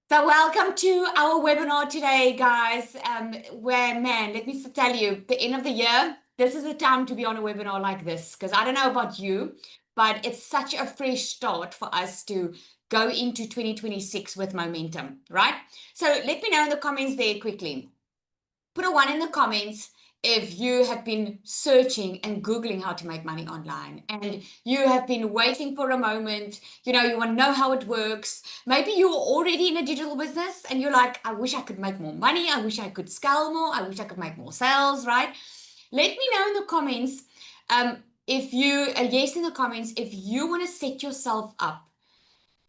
So welcome to our webinar today, guys. Man, let me tell you, the end of the year, this is the time to be on a webinar like this, because I don't know about you, but it's such a fresh start for us to go into 2026 with momentum, right? So let me know in the comments there quickly. Put a one in the comments if you have been searching and Googling how to make money online and you have been waiting for a moment, you want to know how it works. Maybe you're already in a digital business and you're like, I wish I could make more money. I wish I could scale more. I wish I could make more sales, right? Let me know in the comments if you, a yes in the comments, if you want to set yourself up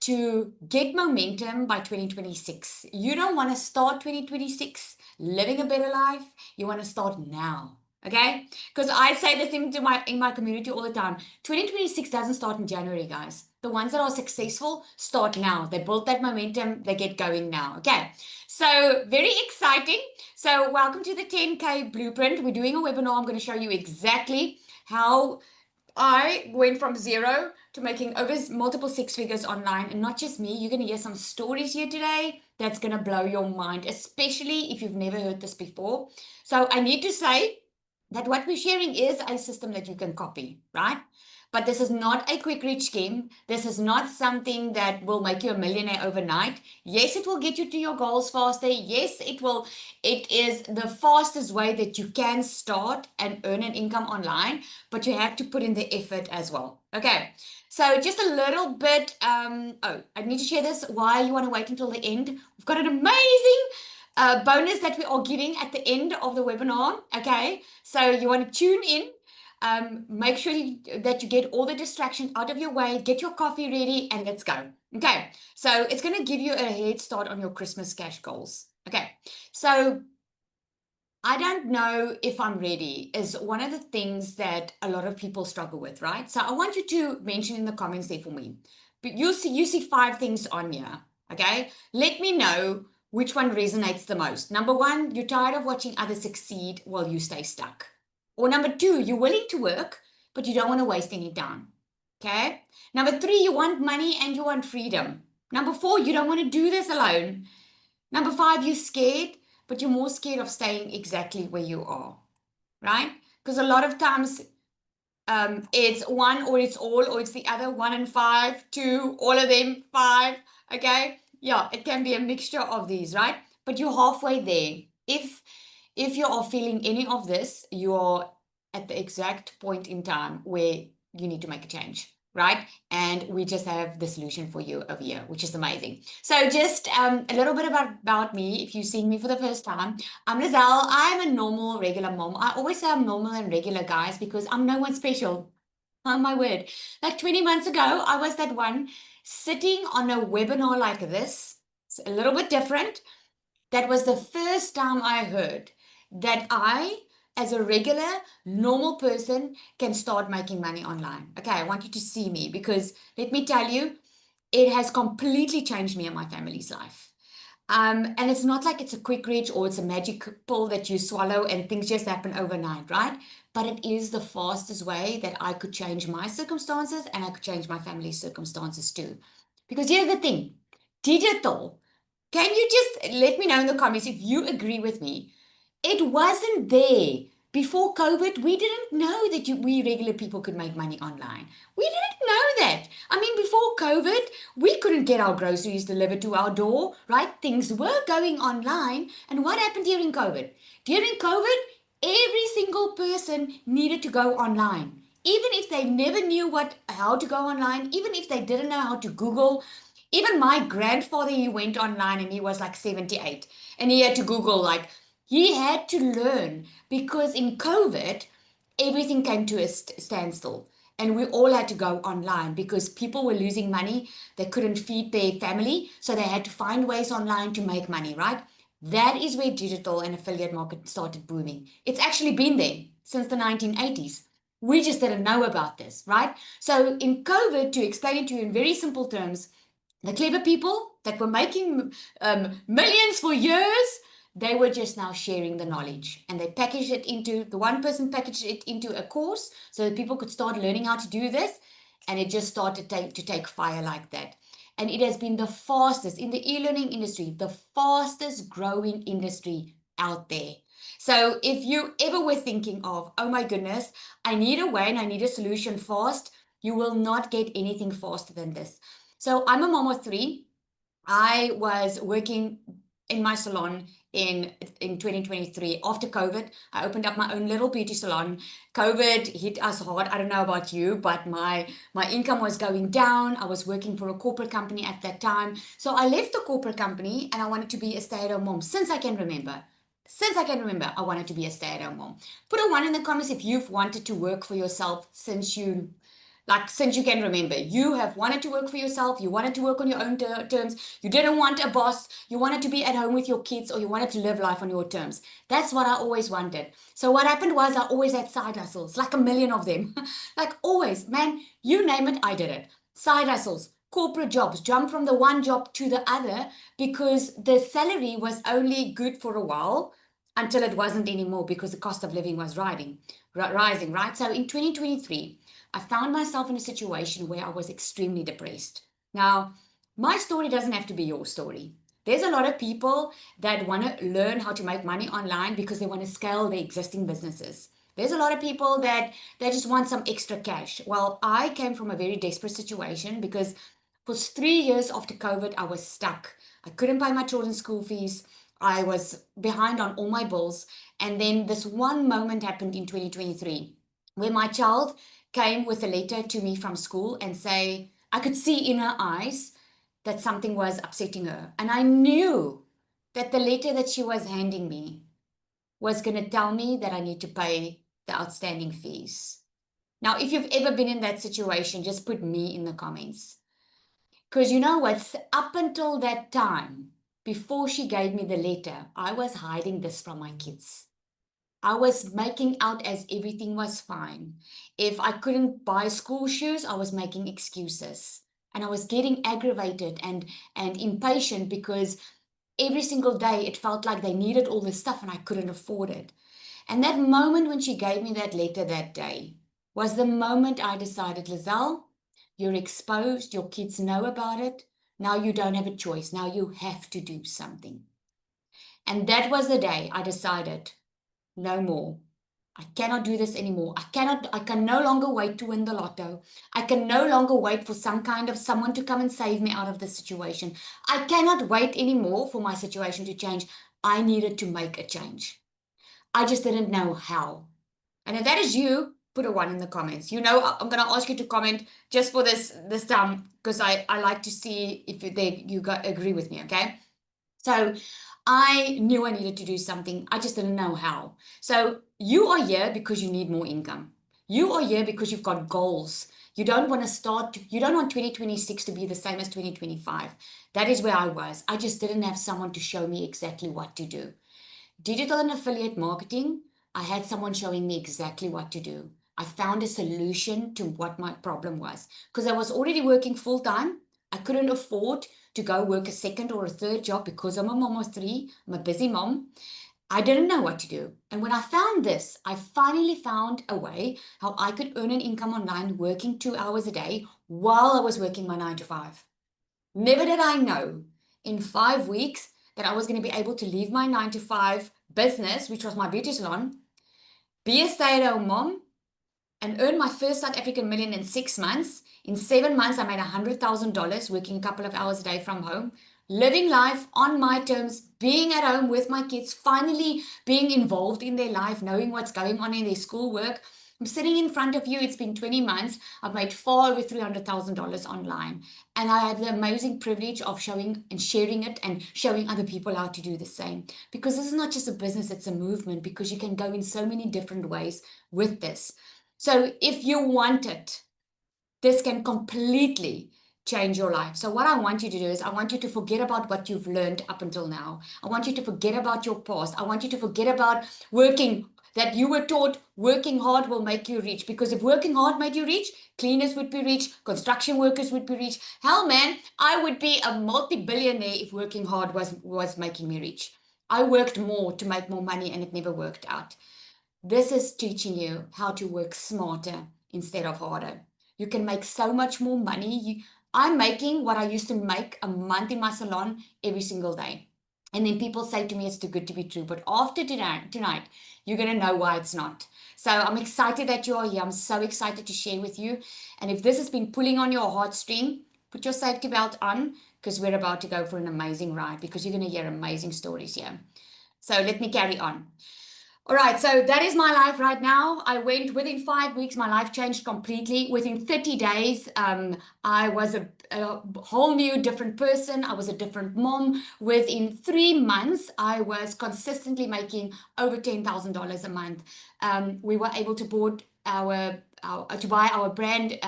to get momentum by 2026. You don't want to start 2026 living a better life. You want to start now. Okay? Because I say this in my community all the time. 2026 doesn't start in January, guys. The ones that are successful start now. They build that momentum, they get going now. Okay. So very exciting. So welcome to the 10K blueprint. We're doing a webinar. I'm going to show you exactly how I went from zero to making over multiple six figures online. And not just me, you're going to hear some stories here today that's going to blow your mind, especially if you've never heard this before. So I need to say that what we're sharing is a system that you can copy, right? But this is not a quick rich scheme. This is not something that will make you a millionaire overnight. Yes, it will get you to your goals faster. Yes, it will. It is the fastest way that you can start and earn an income online, but you have to put in the effort as well. Okay. So just a little bit. I need to share this. Why you want to wait until the end? We've got an amazing bonus that we are giving at the end of the webinar. Okay. So you want to tune in. Make sure that you get all the distractions out of your way, get your coffee ready, and let's go. Okay, so it's going to give you a head start on your Christmas cash goals. Okay, so I don't know if I'm ready is one of the things that a lot of people struggle with, right? So I want you to mention in the comments there for me. But you see 5 things on here. Okay, let me know which one resonates the most. Number one, you're tired of watching others succeed while you stay stuck. Or number two, you're willing to work, but you don't want to waste any time. Okay. Number three, you want money and you want freedom. Number four, you don't want to do this alone. Number five, you're scared, but you're more scared of staying exactly where you are, right? Because a lot of times it's one or it's all or it's the other, one and five, two, all of them, five. Okay. Yeah, it can be a mixture of these, right? But you're halfway there. If you are feeling any of this, you're at the exact point in time where you need to make a change, right? And we just have the solution for you over here, which is amazing. So just a little bit about me. If you've seen me for the first time, I'm Lizelle. I'm a normal, regular mom. I always say I'm normal and regular, guys, because I'm no one special. Oh my word. Like 20 months ago, I was that one sitting on a webinar like this. It's a little bit different. That was the first time I heard that I, as a regular, normal person, can start making money online. Okay, I want you to see me because let me tell you, it has completely changed me and my family's life. And it's not like it's a quick reach or it's a magic pill that you swallow and things just happen overnight, right? But it is the fastest way that I could change my circumstances and I could change my family's circumstances too. Because here's the thing, digital, can you just let me know in the comments if you agree with me? It wasn't there. Before COVID, we didn't know that we regular people could make money online. We didn't know that. I mean, before COVID, we couldn't get our groceries delivered to our door, right? Things were going online. And what happened during COVID? During COVID, every single person needed to go online. Even if they never knew how to go online, even if they didn't know how to Google, even my grandfather, he went online and he was like 78 and he had to Google, like, he had to learn because in COVID, everything came to a standstill and we all had to go online because people were losing money. They couldn't feed their family. So they had to find ways online to make money, right? That is where digital and affiliate market started booming. It's actually been there since the 1980s. We just didn't know about this, right? So in COVID, to explain it to you in very simple terms, the clever people that were making millions for years, they were just now sharing the knowledge and they packaged it into, the one person packaged it into a course so that people could start learning how to do this. And it just started to take fire like that. and it has been the fastest in the e-learning industry, the fastest growing industry out there. So if you ever were thinking of, oh my goodness, I need a way and I need a solution fast, you will not get anything faster than this. So I'm a mom of three. I was working in my salon in 2023 after COVID. I opened up my own little beauty salon. COVID hit us hard. I don't know about you, but my income was going down. I was working for a corporate company at that time. So I left the corporate company and I wanted to be a stay-at-home mom since I can remember. Since I can remember, I wanted to be a stay-at-home mom. Put a one in the comments if you've wanted to work for yourself since you can remember. You have wanted to work for yourself, you wanted to work on your own terms, you didn't want a boss, you wanted to be at home with your kids, or you wanted to live life on your terms. That's what I always wanted. So what happened was I always had side hustles, like a million of them. Like always, man, you name it, I did it. Side hustles, corporate jobs, jump from the one job to the other because the salary was only good for a while until it wasn't anymore because the cost of living was rising, right? So in 2023, I found myself in a situation where I was extremely depressed. Now, my story doesn't have to be your story. There's a lot of people that want to learn how to make money online because they want to scale their existing businesses. There's a lot of people that they just want some extra cash. Well, I came from a very desperate situation because for 3 years after COVID, I was stuck. I couldn't pay my children's school fees. I was behind on all my bills. And then this one moment happened in 2023 where my child came with a letter to me from school and say, I could see in her eyes that something was upsetting her. And I knew that the letter that she was handing me was going to tell me that I need to pay the outstanding fees. Now, if you've ever been in that situation, just put me in the comments. Because you know what? Up until that time, before she gave me the letter, I was hiding this from my kids. I was making out as everything was fine. If I couldn't buy school shoes, I was making excuses. And I was getting aggravated and impatient because every single day it felt like they needed all this stuff and I couldn't afford it. And that moment when she gave me that letter that day was the moment I decided, Lizelle, you're exposed, your kids know about it. Now you don't have a choice. Now you have to do something. And that was the day I decided, no more. I cannot do this anymore. I can no longer wait to win the lotto. I can no longer wait for some kind of someone to come and save me out of this situation. I cannot wait anymore for my situation to change. I needed to make a change. I just didn't know how. And if that is you, put a one in the comments. You know, I'm going to ask you to comment just for this time because I like to see if you agree with me, okay? So I knew I needed to do something. I just didn't know how. So you are here because you need more income. You are here because you've got goals. You don't want 2026 to be the same as 2025. That is where I was. I just didn't have someone to show me exactly what to do. Digital and affiliate marketing, I had someone showing me exactly what to do. I found a solution to what my problem was because I was already working full time. I couldn't afford to go work a second or a third job because I'm a mom of three. I'm a busy mom. I didn't know what to do. And when I found this, I finally found a way how I could earn an income online working 2 hours a day while I was working my 9 to 5. Never did I know in 5 weeks that I was going to be able to leave my 9 to 5 business, which was my beauty salon, be a stay-at-home mom, and earn my first South African million in 6 months. In 7 months, I made $100,000 working a couple of hours a day from home, living life on my terms, being at home with my kids, finally being involved in their life, knowing what's going on in their schoolwork. I'm sitting in front of you. It's been 20 months. I've made far over $300,000 online. And I have the amazing privilege of showing and sharing it and showing other people how to do the same. Because this is not just a business, it's a movement because you can go in so many different ways with this. So if you want it, this can completely change your life. So what I want you to do is I want you to forget about what you've learned up until now. I want you to forget about your past. I want you to forget about that you were taught working hard will make you rich. Because if working hard made you rich, cleaners would be rich, construction workers would be rich. Hell, man, I would be a multi-billionaire if working hard was making me rich. I worked more to make more money and it never worked out. This is teaching you how to work smarter instead of harder. You can make so much more money. I'm making what I used to make a month in my salon every single day. And then people say to me, it's too good to be true. But after tonight, you're going to know why it's not. So I'm excited that you are here. I'm so excited to share with you. And if this has been pulling on your heartstring, put your safety belt on because we're about to go for an amazing ride because you're going to hear amazing stories here. So let me carry on. All right, so that is my life right now. I went within 5 weeks, my life changed completely. Within 30 days, I was a whole new different person. I was a different mom. Within 3 months, I was consistently making over $10,000 a month. We were able to board to buy our brand,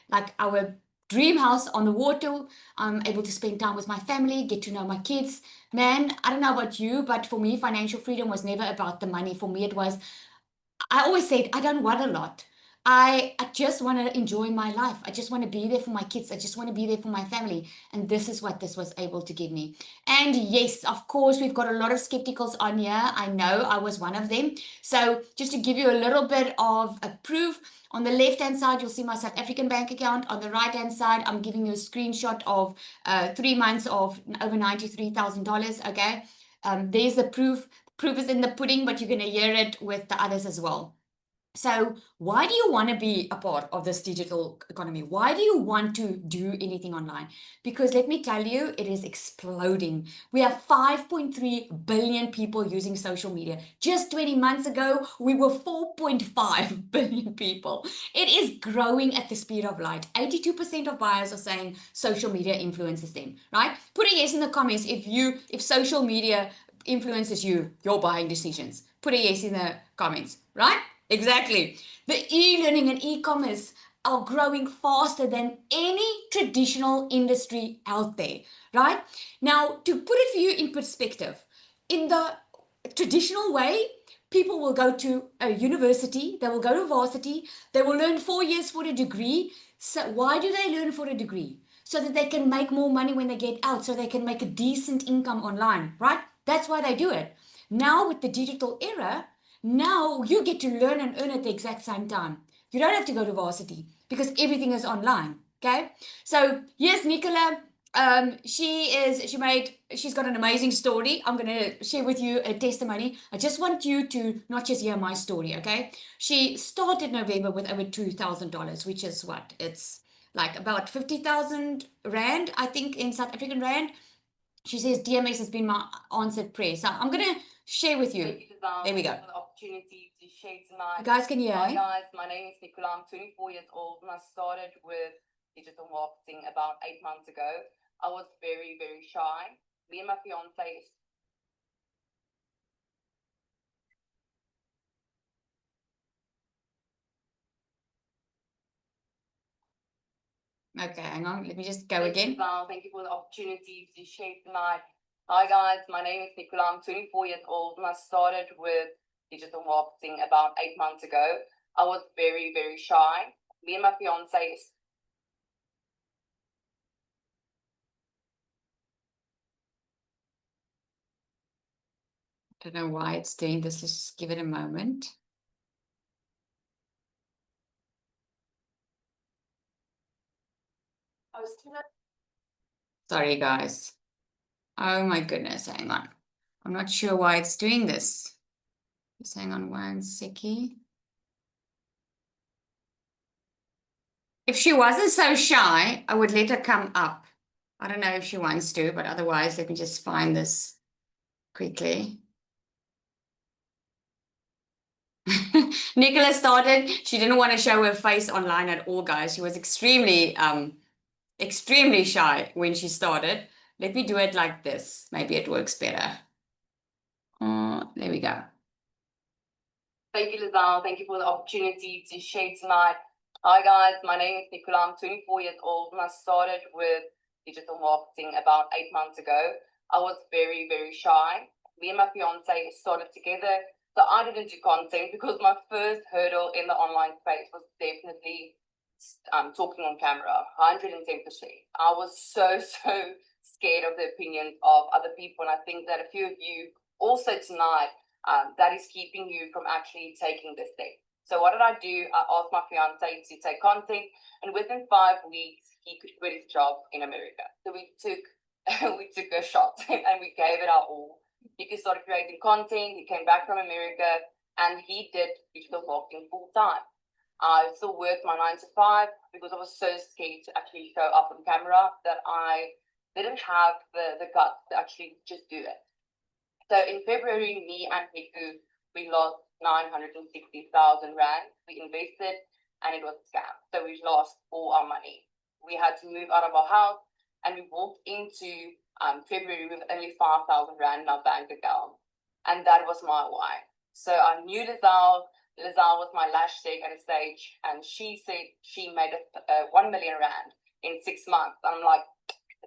like our dream house on the water. I'm able to spend time with my family, get to know my kids. Man, I don't know about you, but for me, financial freedom was never about the money. For me, it was, I always said, I don't want a lot. I just want to enjoy my life. I just want to be there for my kids. I just want to be there for my family. And this is what this was able to give me. And yes, of course, we've got a lot of skepticals on here. I know I was one of them. So just to give you a little bit of a proof, on the left-hand side, you'll see my South African bank account. On the right-hand side, I'm giving you a screenshot of 3 months of over $93,000. Okay. There's the proof. Proof is in the pudding, but you're going to hear it with the others as well. So, why do you want to be a part of this digital economy? Why do you want to do anything online? Because let me tell you, it is exploding. We have 5.3 billion people using social media. Just 20 months ago, we were 4.5 billion people. It is growing at the speed of light. 82% of buyers are saying social media influences them, right? Put a yes in the comments if social media influences your buying decisions. Put a yes in the comments, right? Exactly. The e-learning and e-commerce are growing faster than any traditional industry out there, right? Now, to put it for you in perspective, in the traditional way, people will go to a university, they will go to varsity, they will learn 4 years for a degree. So why do they learn for a degree? So that they can make more money when they get out, so they can make a decent income online, right? That's why they do it. Now with the digital era, now you get to learn and earn at the exact same time. You don't have to go to varsity because everything is online. Okay. So yes, Nicola, she's got an amazing story. I'm gonna share with you a testimony. I just want you to not just hear my story, okay? She started November with over $2,000, which is what? It's like about 50,000 Rand, I think, in South African Rand. She says DMS has been my answered prayer. So I'm gonna share with you. There we go. For the opportunity to share tonight. You guys can hear. Hi guys, my name is Nicola. I'm 24 years old and I started with digital marketing about 8 months ago. I was very, very shy. Me and my fiance. Okay, hang on. Let me just go again. Thank you for the opportunity to share tonight. Hi guys, my name is Nicola. I'm 24 years old and I started with digital marketing about 8 months ago. I was very, very shy. Me and my fiance. I don't know why it's doing this. Let's just give it a moment. Sorry, guys. Oh my goodness, hang on. I'm not sure why it's doing this. Just hang on one second. If she wasn't so shy, I would let her come up. I don't know if she wants to, but otherwise, let me just find this quickly. Nicola started, she didn't want to show her face online at all, guys. She was extremely shy when she started. Let me do it like this. Maybe it works better. There we go. Thank you, Lizelle. Thank you for the opportunity to share tonight. Hi guys, my name is Nicola. I'm 24 years old and I started with digital marketing about 8 months ago. I was very, very shy. Me and my fiance started together. So I didn't do content because my first hurdle in the online space was definitely talking on camera, 110%. I was so scared of the opinions of other people. And I think that a few of you also tonight, that is keeping you from actually taking this step. So what did I do? I asked my fiance to take content, and within 5 weeks, he could quit his job in America. So we took we took a shot and we gave it our all. He could start creating content. He came back from America and he did digital marketing full time. I still worked my 9 to 5 because I was so scared to actually show up on camera that I didn't have the guts to actually just do it. So in February, me and Niku, we lost 960,000 Rand. We invested and it was a scam. So we lost all our money. We had to move out of our house and we walked into February with only 5,000 Rand in our bank account. And that was my why. So I knew Lizelle. Lizelle was my lash tech at a stage, and she said she made 1 million Rand in 6 months. I'm like,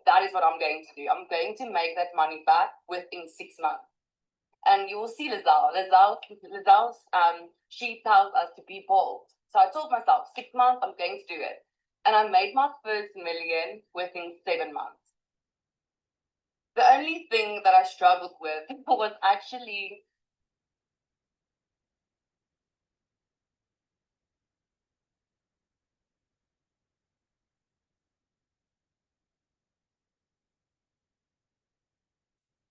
that is what I'm going to do. I'm going to make that money back within 6 months. And you will see Lizelle. Lizelle's, she tells us to be bold. So I told myself, 6 months, I'm going to do it. And I made my first million within 7 months. The only thing that I struggled with was actually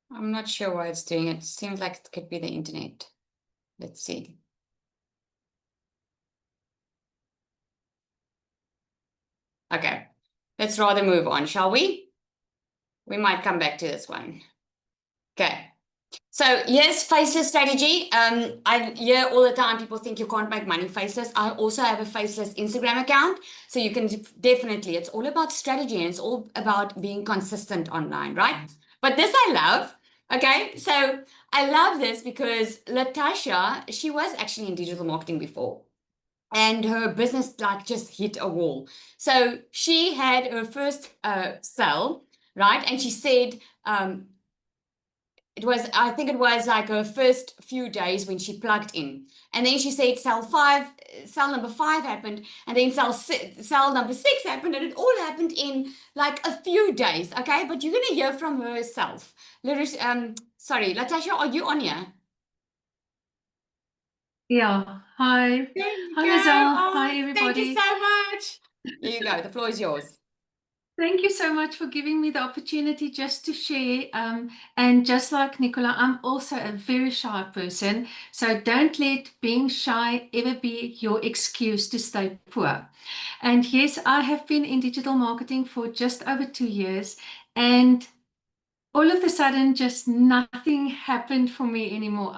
I'm not sure why it's doing it. Seems like it could be the internet. Let's see. Okay, let's rather move on, shall we? We might come back to this one. Okay. So yes, faceless strategy. I hear all the time people think you can't make money faceless. I also have a faceless Instagram account. So you can definitely, it's all about strategy and it's all about being consistent online, right? But this I love. Okay, so I love this because Latasha, she was actually in digital marketing before. And her business like just hit a wall. So she had her first sale, right? And she said, I think it was like her first few days when she plugged in. And then she said cell number 5 happened, and then cell number 6 happened, and it all happened in like a few days, okay? But you're going to hear from herself. Sorry, Latasha, are you on here? Yeah. Hi. There you Hi, go. Lizelle. Oh, Hi, everybody. thank you so much. Here you go. The floor is yours. Thank you so much for giving me the opportunity just to share. And just like Nicola, I'm also a very shy person. So don't let being shy ever be your excuse to stay poor. And yes, I have been in digital marketing for just over 2 years. And all of a sudden, just nothing happened for me anymore.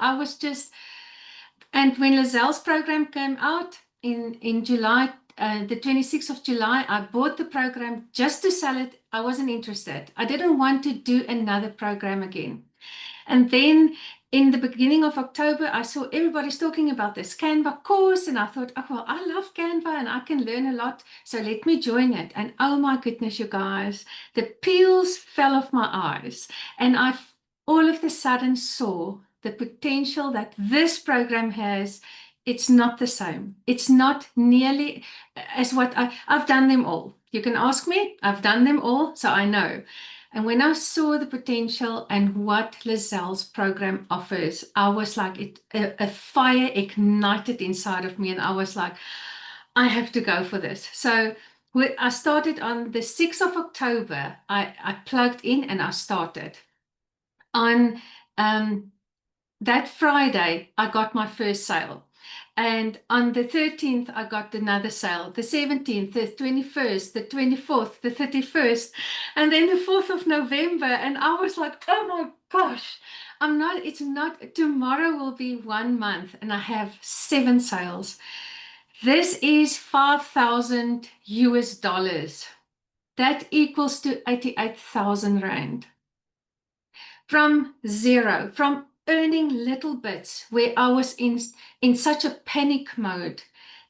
And when Lizelle's program came out in July, the 26th of July, I bought the program just to sell it. I wasn't interested. I didn't want to do another program again. And then in the beginning of October, I saw everybody's talking about this Canva course. And I thought, oh, well, I love Canva and I can learn a lot. So let me join it. And oh my goodness, you guys, the peels fell off my eyes. And I all of a sudden saw the potential that this program has. It's not the same. It's not nearly as what I've done them all. You can ask me, I've done them all, so I know. And when I saw the potential and what Lizelle's program offers, I was like, a fire ignited inside of me. And I was like, I have to go for this. So I started on the 6th of October. I plugged in and I started. On that Friday, I got my first sale. And on the 13th, I got another sale. The 17th, the 21st, the 24th, the 31st, and then the 4th of November. And I was like, oh my gosh, tomorrow will be 1 month and I have 7 sales. This is 5,000 US dollars. That equals to 88,000 Rand. From zero, from earning little bits where I was in such a panic mode,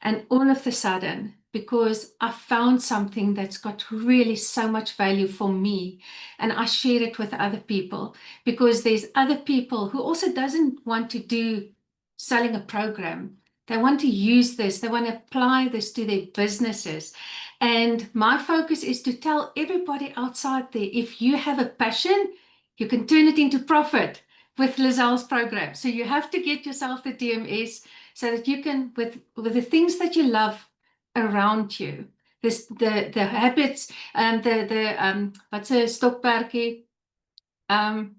and all of a sudden, because I found something that's got really so much value for me, and I share it with other people, because there's other people who also doesn't want to do selling a program. They want to use this, they want to apply this to their businesses. And my focus is to tell everybody outside there, if you have a passion, you can turn it into profit with Lizelle's program. So you have to get yourself the DMS so that you can, with the things that you love around you, the habits, what's a stokperdjie? Come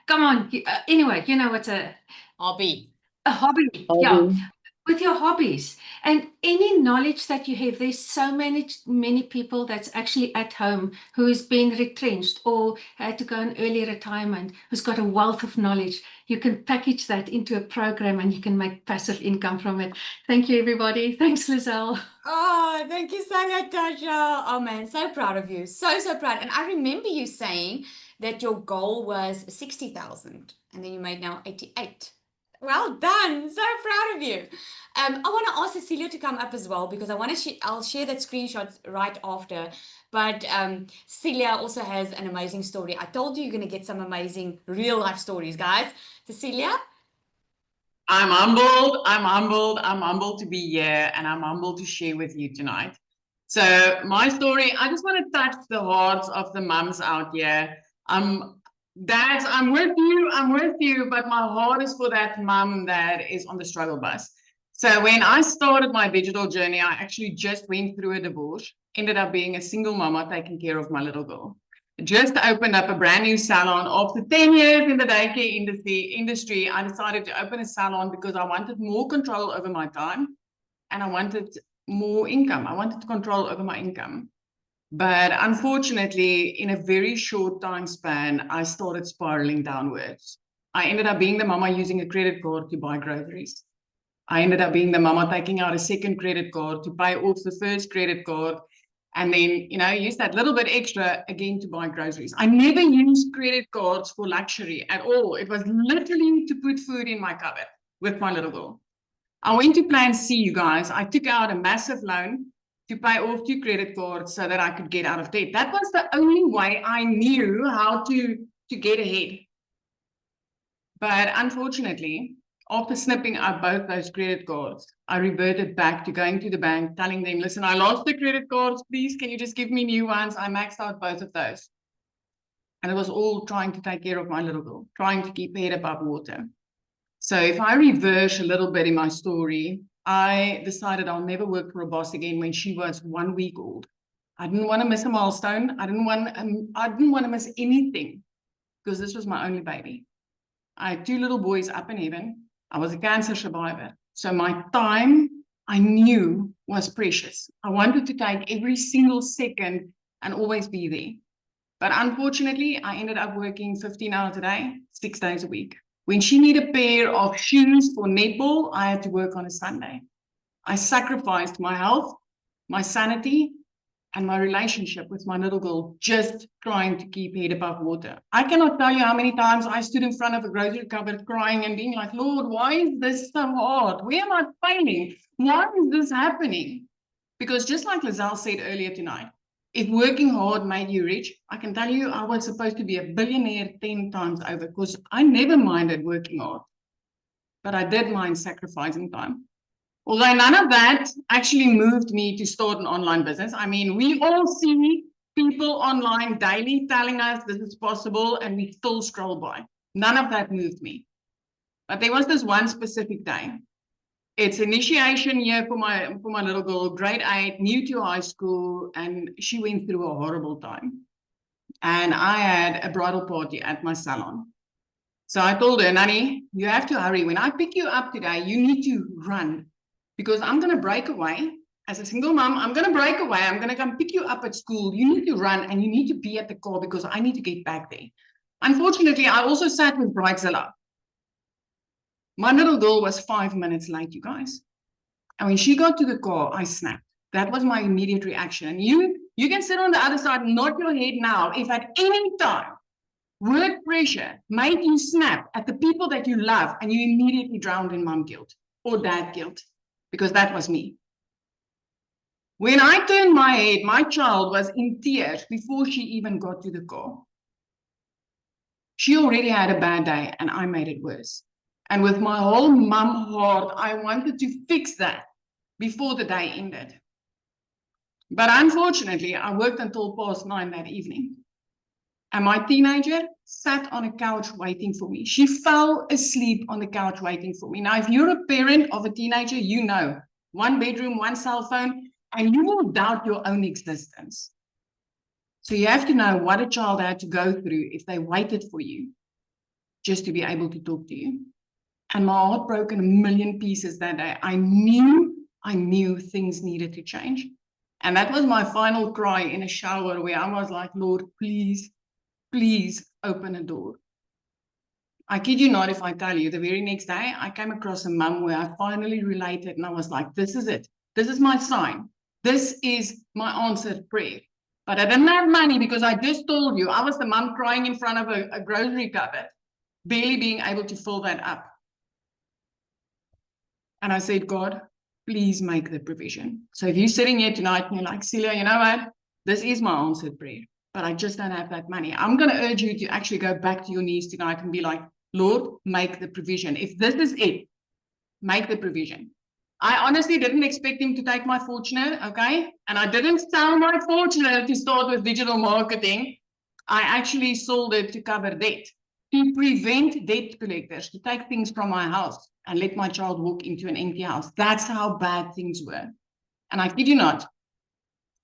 on. Anyway, you know what's Hobby. a hobby. Yeah, with your hobbies and any knowledge that you have. There's so many people that's actually at home who's been retrenched or had to go on early retirement, who's got a wealth of knowledge. You can package that into a program and you can make passive income from it. Thank you, everybody. Thanks, Lizelle. Oh, thank you so much, Tasha. Oh man, so proud of you. So proud. And I remember you saying that your goal was 60,000 and then you made now 88. Well done. So proud of you. I want to ask Cecilia to come up as well because I want to I'll share that screenshot right after. But Cecilia also has an amazing story. I told you you're going to get some amazing real life stories, guys. Cecilia? I'm humbled. I'm humbled to be here and I'm humbled to share with you tonight. So my story, I just want to touch the hearts of the mums out here. Dads, I'm with you, but my heart is for that mum that is on the struggle bus. So when I started my digital journey, I actually just went through a divorce, ended up being a single mama taking care of my little girl. Just opened up a brand new salon. After 10 years in the daycare industry, I decided to open a salon because I wanted more control over my time and I wanted more income. I wanted to control over my income. But unfortunately, in a very short time span, I started spiraling downwards. I ended up being the mama using a credit card to buy groceries. I ended up being the mama taking out a second credit card to pay off the first credit card and then, use that little bit extra again to buy groceries. I never used credit cards for luxury at all. It was literally to put food in my cupboard with my little girl. I went to Plan C, you guys. I took out a massive loan to pay off 2 credit cards so that I could get out of debt. That was the only way I knew how to get ahead. But unfortunately, after snipping up both those credit cards, I reverted back to going to the bank, telling them, listen, I lost the credit cards. Please, can you just give me new ones? I maxed out both of those. And it was all trying to take care of my little girl, trying to keep her head above water. So if I reverse a little bit in my story, I decided I'll never work for a boss again when she was 1 week old. I didn't want to miss a milestone. I didn't want to miss anything because this was my only baby. I had 2 little boys up in heaven. I was a cancer survivor. So my time, I knew, was precious. I wanted to take every single second and always be there. But unfortunately, I ended up working 15 hours a day, 6 days a week. When she needed a pair of shoes for netball, I had to work on a Sunday. I sacrificed my health, my sanity, and my relationship with my little girl, just trying to keep head above water. I cannot tell you how many times I stood in front of a grocery cupboard crying and being like, Lord, why is this so hard? Where am I failing? Why is this happening? Because just like Lizelle said earlier tonight, if working hard made you rich, I can tell you I was supposed to be a billionaire 10 times over because I never minded working hard, but I did mind sacrificing time. Although none of that actually moved me to start an online business. I mean, we all see people online daily telling us this is possible and we still scroll by. None of that moved me. But there was this one specific day. It's initiation year for my little girl, grade 8, new to high school, and she went through a horrible time. And I had a bridal party at my salon. So I told her, Nani, you have to hurry. When I pick you up today, you need to run because I'm going to break away. As a single mom, I'm going to break away. I'm going to come pick you up at school. You need to run and you need to be at the car because I need to get back there. Unfortunately, I also sat with Bridezilla. My little girl was 5 minutes late, you guys. And when she got to the car, I snapped. That was my immediate reaction. And you can sit on the other side, nod your head now. If at any time work pressure made you snap at the people that you love and you immediately drowned in mom guilt or dad guilt, because that was me. When I turned my head, my child was in tears before she even got to the car. She already had a bad day and I made it worse. And with my whole mum heart, I wanted to fix that before the day ended. But unfortunately, I worked until past 9 that evening. And my teenager sat on a couch waiting for me. She fell asleep on the couch waiting for me. Now, if you're a parent of a teenager, you know, 1 bedroom, 1 cell phone, and you will doubt your own existence. So you have to know what a child had to go through if they waited for you just to be able to talk to you. And my heart broke in a million pieces that day. I knew things needed to change. And that was my final cry in a shower where I was like, Lord, please, please open a door. I kid you not if I tell you, the very next day, I came across a mum where I finally related and I was like, this is it. This is my sign. This is my answered prayer. But I didn't have money because I just told you, I was the mum crying in front of a grocery cupboard, barely being able to fill that up. And I said, God, please make the provision. So if you're sitting here tonight and you're like, Celia, you know what? This is my answered prayer, but I just don't have that money. I'm going to urge you to actually go back to your knees tonight and be like, Lord, make the provision. If this is it, make the provision. I honestly didn't expect him to take my fortune, okay? And I didn't sell my fortune to start with digital marketing. I actually sold it to cover debt, to prevent debt collectors, to take things from my house and let my child walk into an empty house. That's how bad things were. And I kid you not,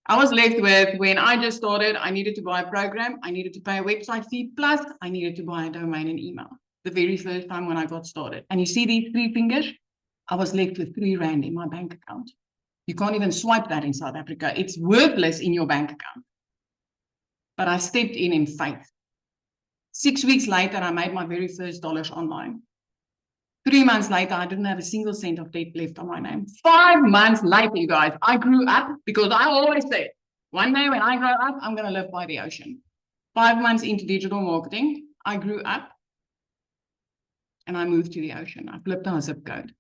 I was left with, when I just started, I needed to buy a program, I needed to pay a website fee, plus I needed to buy a domain and email the very first time when I got started. And you see these 3 fingers? I was left with 3 rand in my bank account. You can't even swipe that in South Africa. It's worthless in your bank account. But I stepped in faith. 6 weeks later, I made my very first dollars online. 3 months later, I didn't have a single cent of debt left on my name. 5 months later, you guys, I grew up because I always said, one day when I grow up, I'm going to live by the ocean. 5 months into digital marketing, I grew up and I moved to the ocean. I flipped our zip code.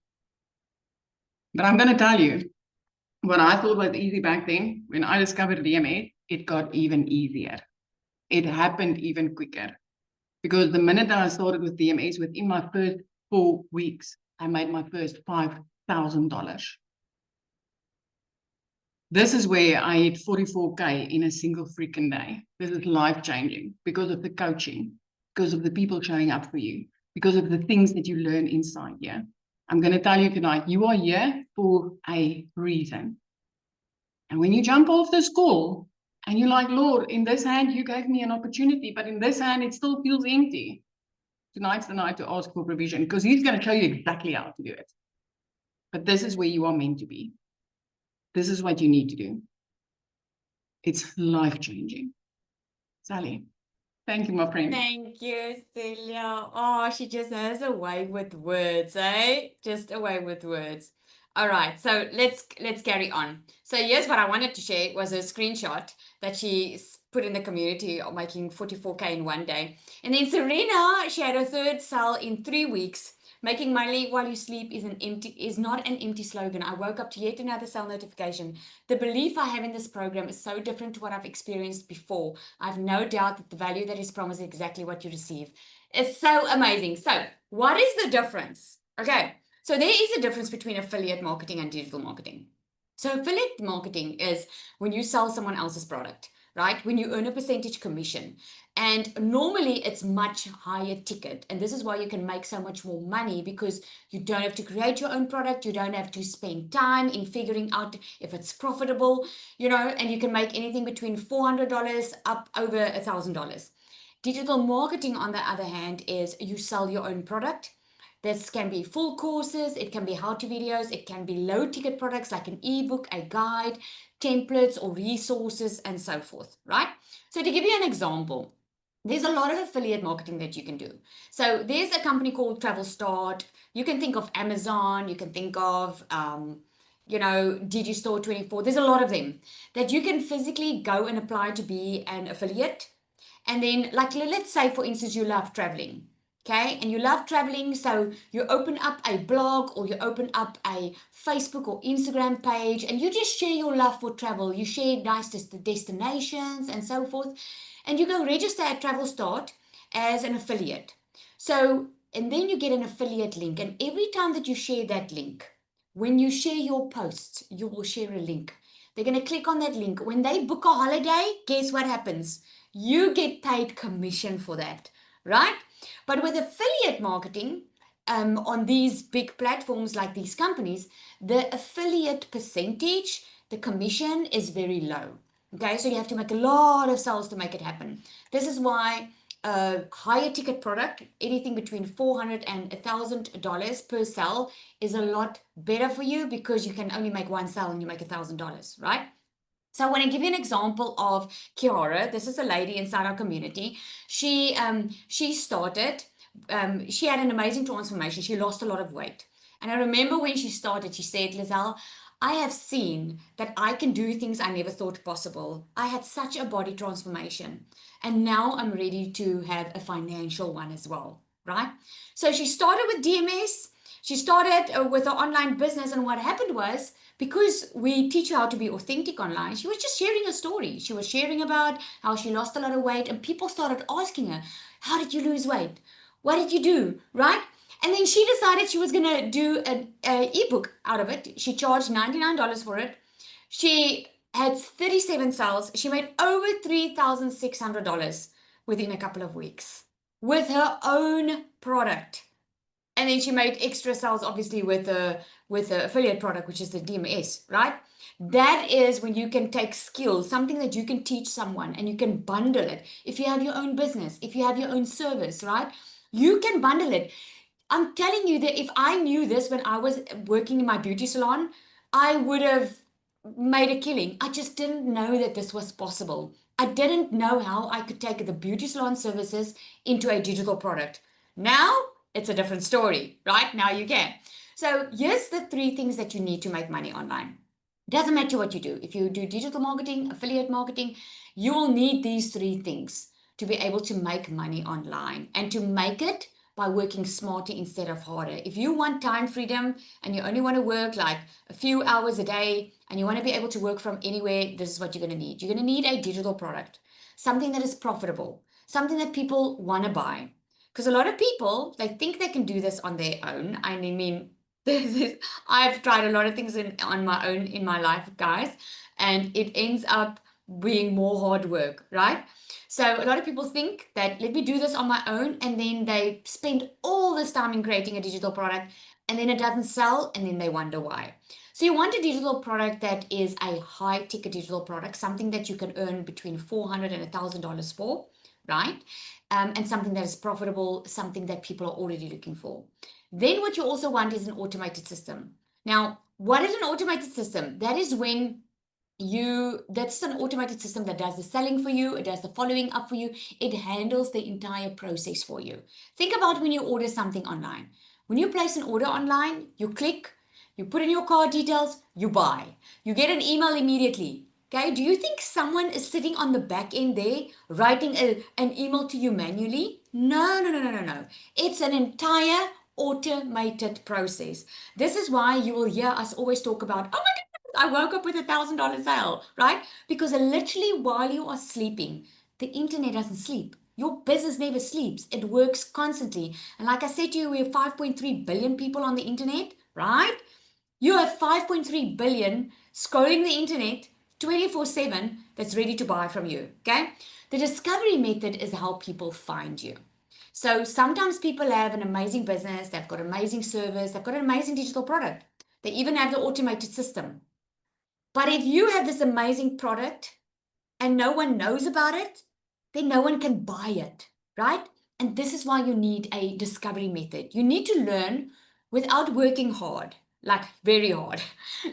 But I'm going to tell you, what I thought was easy back then, when I discovered DMS, it got even easier. It happened even quicker. Because the minute that I started with DMS, within my first 4 weeks, I made my first $5,000. This is where I hit 44K in a single freaking day. This is life-changing because of the coaching, because of the people showing up for you, because of the things that you learn inside here. I'm going to tell you tonight, you are here for a reason. And when you jump off this call and you're like, Lord, in this hand, you gave me an opportunity, but in this hand, it still feels empty. Tonight's the night to ask for provision because he's going to show you exactly how to do it. But this is where you are meant to be. This is what you need to do. It's life-changing. Sally, thank you, my friend. Thank you, Celia. Oh, she just has a way with words, eh? Just a way with words. All right, so let's carry on. So here's what I wanted to share was a screenshot that she put in the community of making 44K in one day. And then Serena, she had her third sale in 3 weeks. Making money while you sleep is not an empty slogan. I woke up to yet another sale notification. The belief I have in this program is so different to what I've experienced before. I have no doubt that the value that is promised is exactly what you receive. It's so amazing. So what is the difference? Okay, so there is a difference between affiliate marketing and digital marketing. So affiliate marketing is when you sell someone else's product, right? When you earn a percentage commission. And normally it's much higher ticket. And this is why you can make so much more money because you don't have to create your own product. You don't have to spend time in figuring out if it's profitable, and you can make anything between $400 up over $1,000. Digital marketing, on the other hand, is you sell your own product. This can be full courses, it can be how-to videos, it can be low-ticket products like an ebook, a guide, templates or resources, and so forth, right? So to give you an example, there's a lot of affiliate marketing that you can do. So there's a company called Travel Start. You can think of Amazon, you can think of, Digistore24. There's a lot of them that you can physically go and apply to be an affiliate. And then, like, let's say, for instance, you love traveling. Okay, and you love traveling, so you open up a blog or you open up a Facebook or Instagram page and you just share your love for travel. You share nice destinations and so forth, and you go register at Travel Start as an affiliate. So, and then you get an affiliate link, and every time that you share that link, when you share your posts, you will share a link. They're going to click on that link. When they book a holiday, guess what happens? you get paid commission for that, right? But with affiliate marketing, on these big platforms like these companies, the affiliate percentage, the commission is very low. Okay, so you have to make a lot of sales to make it happen. This is why a higher ticket product, anything between $400 and $1,000 per sale, is a lot better for you because you can only make one sale and you make $1,000, right? So I want to give you an example of Kiara. This is a lady inside our community. She started. She had an amazing transformation. She lost a lot of weight, and I remember when she started, she said, "Lizelle, I have seen that I can do things I never thought possible. I had such a body transformation, and now I'm ready to have a financial one as well." Right? So she started with DMS. She started with her online business, and what happened was, because we teach her how to be authentic online, she was just sharing a story. She was sharing about how she lost a lot of weight, and people started asking her, "How did you lose weight? What did you do?" Right? And then she decided she was going to do an ebook out of it. She charged $99 for it. She had 37 sales. She made over $3,600 within a couple of weeks with her own product. And then she made extra sales, obviously, with the affiliate product, which is the DMS, right? That is when you can take skills, something that you can teach someone, and you can bundle it. If you have your own business, if you have your own service, right? You can bundle it. I'm telling you that if I knew this when I was working in my beauty salon, I would have made a killing. I just didn't know that this was possible. I didn't know how I could take the beauty salon services into a digital product. Now it's a different story, right? Now you can. So here's the 3 things that you need to make money online. Doesn't matter what you do. If you do digital marketing, affiliate marketing, you will need these 3 things to be able to make money online, and to make it by working smarter instead of harder. If you want time freedom and you only want to work like a few hours a day and you want to be able to work from anywhere, this is what you're going to need. You're going to need a digital product, something that is profitable, something that people want to buy. Because a lot of people, they think they can do this on their own. I mean, I've tried a lot of things on my own in my life, guys, and it ends up being more hard work, right? So a lot of people think that, let me do this on my own, and then they spend all this time in creating a digital product, and then it doesn't sell, and then they wonder why. So you want a digital product that is a high ticket digital product, something that you can earn between $400 and $1,000 for, right? And something that is profitable, something that people are already looking for. Then what you also want is an automated system. Now, what is an automated system? That is when that's an automated system that does the selling for you, it does the following up for you, it handles the entire process for you. Think about when you order something online. When you place an order online, you click, you put in your card details, you buy. You get an email immediately. Okay, do you think someone is sitting on the back end there writing an email to you manually? No, no, no, no, no, no. It's an entire automated process. This is why you will hear us always talk about, "Oh my God, I woke up with $1,000 sale," right? Because literally while you are sleeping, the internet doesn't sleep. Your business never sleeps. It works constantly. And like I said to you, we have 5.3 billion people on the internet, right? You have 5.3 billion scrolling the internet 24/7 that's ready to buy from you, okay? The discovery method is how people find you. So sometimes people have an amazing business, they've got amazing service, they've got an amazing digital product. They even have the automated system. But if you have this amazing product and no one knows about it, then no one can buy it, right? And this is why you need a discovery method. You need to learn without working hard, like very hard.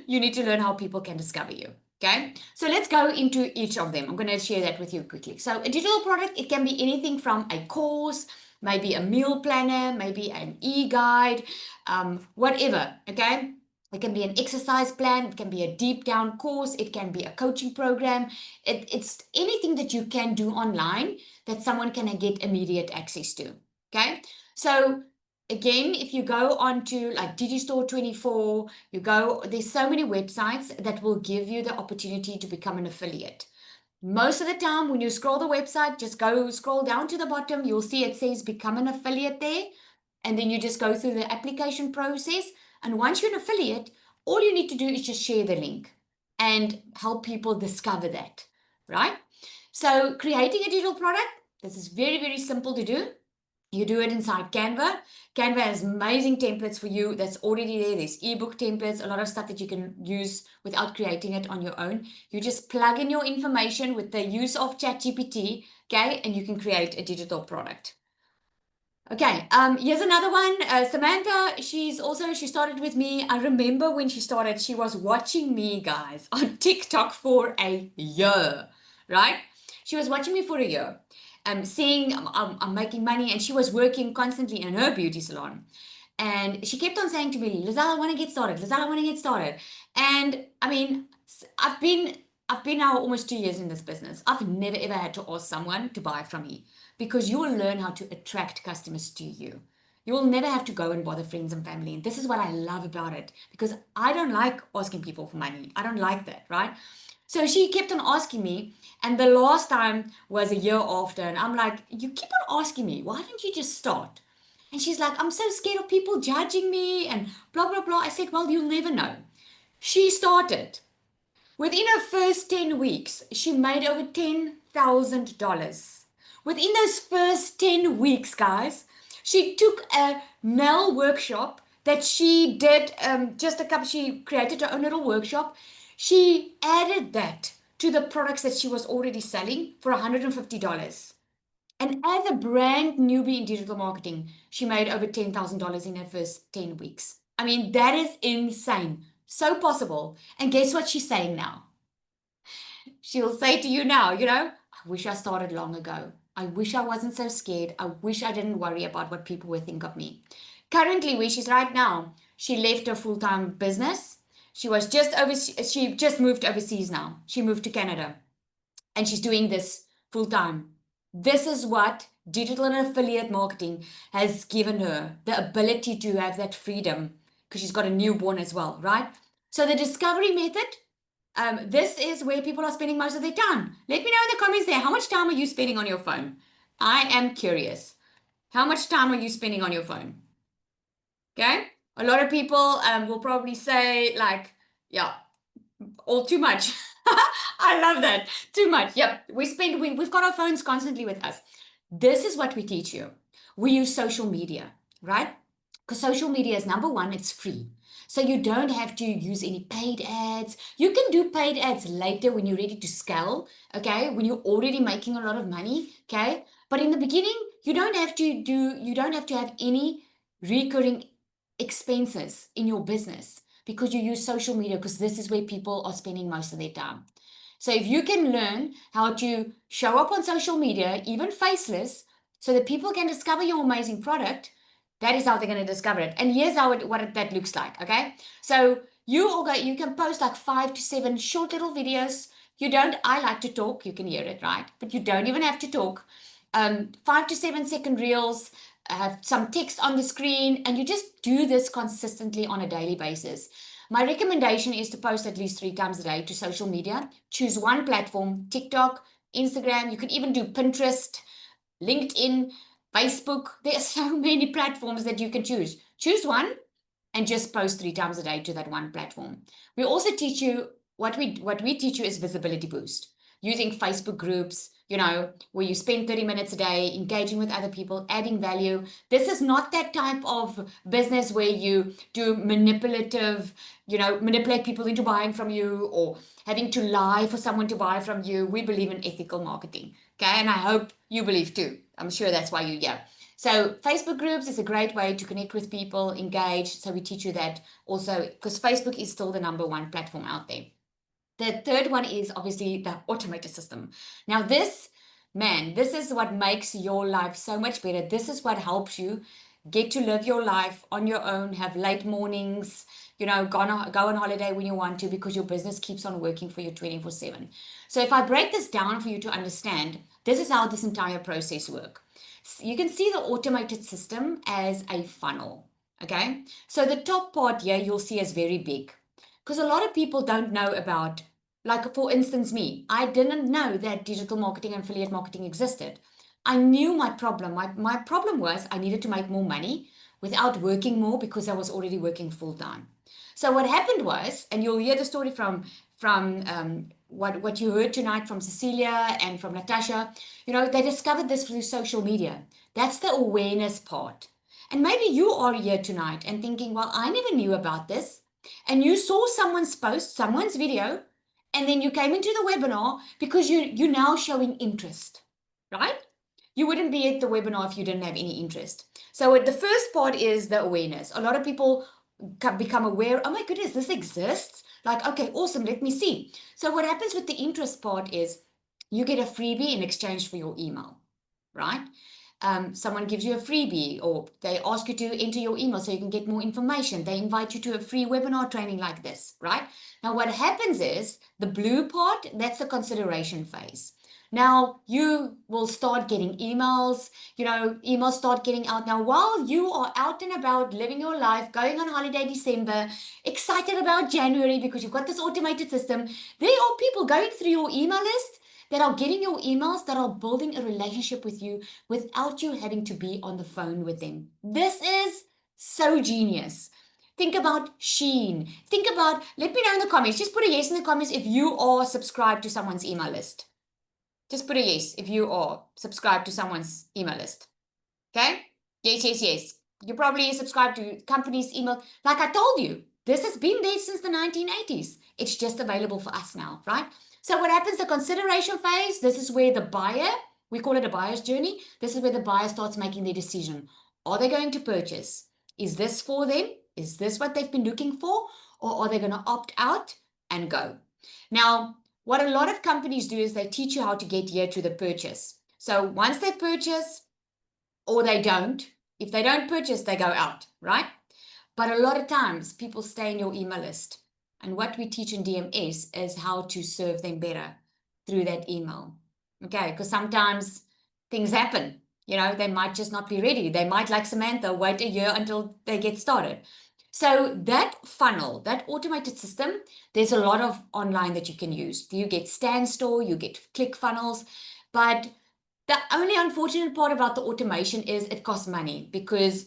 You need to learn how people can discover you. Okay, so let's go into each of them. I'm going to share that with you quickly. So a digital product, it can be anything from a course, maybe a meal planner, maybe an e-guide, whatever. Okay, it can be an exercise plan, it can be a deep down course, it can be a coaching program. It's anything that you can do online that someone can get immediate access to. Okay, so again, if you go on to like Digistore24, there's so many websites that will give you the opportunity to become an affiliate. Most of the time, when you scroll the website, just go scroll down to the bottom, you'll see it says become an affiliate there. And then you just go through the application process. And once you're an affiliate, all you need to do is just share the link and help people discover that, right? So creating a digital product, this is very, very simple to do. You do it inside Canva. Canva has amazing templates for you that's already there. There's ebook templates, a lot of stuff that you can use without creating it on your own. You just plug in your information with the use of ChatGPT, okay, and you can create a digital product. Okay, here's another one. Samantha, she started with me. I remember when she started, she was watching me, guys, on TikTok for a year, right? She was watching me for a year, seeing I'm making money, and she was working constantly in her beauty salon. And she kept on saying to me, Lizelle, I want to get started. Lizelle, I want to get started. And I mean, I've been now almost 2 years in this business. I've never ever had to ask someone to buy from me, because you will learn how to attract customers to you. You will never have to go and bother friends and family. And this is what I love about it, because I don't like asking people for money. I don't like that, right? So she kept on asking me, and the last time was a year after, and I'm like, you keep on asking me, why don't you just start? And she's like, I'm so scared of people judging me and blah, blah, blah. I said, well, you'll never know. She started. Within her first 10 weeks, she made over $10,000. Within those first 10 weeks, guys, she took a nail workshop that she did she created her own little workshop. She added that to the products that she was already selling for $150. And as a brand newbie in digital marketing, she made over $10,000 in her first 10 weeks. I mean, that is insane. So possible. And guess what she's saying now? She'll say to you now, I wish I started long ago. I wish I wasn't so scared. I wish I didn't worry about what people would think of me. Currently, where she's right now, she left her full-time business. She just moved overseas now. She moved to Canada. And she's doing this full-time. This is what digital and affiliate marketing has given her, the ability to have that freedom, because she's got a newborn as well, right? So the discovery method, this is where people are spending most of their time. Let me know in the comments there, how much time are you spending on your phone? I am curious. How much time are you spending on your phone? Okay? A lot of people will probably say like, yeah, all too much. I love that. Too much. Yep. We've got our phones constantly with us. This is what we teach you. We use social media, right? Because social media is number one, it's free. So you don't have to use any paid ads. You can do paid ads later when you're ready to scale, okay? When you're already making a lot of money, okay? But in the beginning, you don't have to have any recurring expenses in your business, because you use social media, because this is where people are spending most of their time. So if you can learn how to show up on social media, even faceless, so that people can discover your amazing product, that is how they're going to discover it. And here's what that looks like, okay? So you can post like 5 to 7 short little videos. I like to talk, you can hear it, right? But you don't even have to talk. 5 to 7 second reels, have some text on the screen, and you just do this consistently on a daily basis. My recommendation is to post at least 3 times a day to social media. Choose one platform, TikTok, Instagram. You can even do Pinterest, LinkedIn, Facebook. There are so many platforms that you can choose. Choose one and just post 3 times a day to that one platform. We also teach you, what we teach you is visibility boost, using Facebook groups, where you spend 30 minutes a day engaging with other people, adding value. This is not that type of business where you do manipulate people into buying from you, or having to lie for someone to buy from you. We believe in ethical marketing, okay? And I hope you believe too. I'm sure that's why you're here. So Facebook groups is a great way to connect with people, engage. So we teach you that also, because Facebook is still the number one platform out there. The third one is obviously the automated system. Now this is what makes your life so much better. This is what helps you get to live your life on your own, have late mornings, go on holiday when you want to, because your business keeps on working for you 24/7. So if I break this down for you to understand, this is how this entire process works. You can see the automated system as a funnel, okay? So the top part here you'll see is very big, because a lot of people don't know about, like for instance me, I didn't know that digital marketing and affiliate marketing existed. I knew my problem. My problem was I needed to make more money without working more, because I was already working full time. So what happened was, and you'll hear the story from what you heard tonight from Cecilia and from Natasha, they discovered this through social media. That's the awareness part. And maybe you are here tonight and thinking, well, I never knew about this. And you saw someone's post, someone's video, and then you came into the webinar because you're now showing interest, right? You wouldn't be at the webinar if you didn't have any interest. So the first part is the awareness. A lot of people become aware, oh my goodness, this exists. Like, okay, awesome, let me see. So what happens with the interest part is you get a freebie in exchange for your email, right? Someone gives you a freebie, or they ask you to enter your email so you can get more information. They invite you to a free webinar training like this, right? Now, what happens is the blue part, that's the consideration phase. Now you will start getting emails, emails start getting out. Now, while you are out and about living your life, going on holiday December, excited about January because you've got this automated system, there are people going through your email list that are getting your emails, that are building a relationship with you without you having to be on the phone with them. This is so genius. Think about Shein. Let me know in the comments. Just put a yes in the comments if you are subscribed to someone's email list. Just put a yes if you are subscribed to someone's email list. Okay? Yes. You probably subscribe to company's email. Like I told you, this has been there since the 1980s. It's just available for us now, right? So what happens, the consideration phase, this is where the buyer, we call it a buyer's journey. This is where the buyer starts making their decision. Are they going to purchase? Is this for them? Is this what they've been looking for? Or are they going to opt out and go? Now, what a lot of companies do is they teach you how to get here to the purchase. So once they purchase or they don't, if they don't purchase, they go out, right? But a lot of times people stay in your email list. And what we teach in DMS is how to serve them better through that email. Okay, because sometimes things happen. They might just not be ready. They might, like Samantha, wait a year until they get started. So that funnel, that automated system, there's a lot of online that you can use. You get Standstore, you get ClickFunnels, but the only unfortunate part about the automation is it costs money because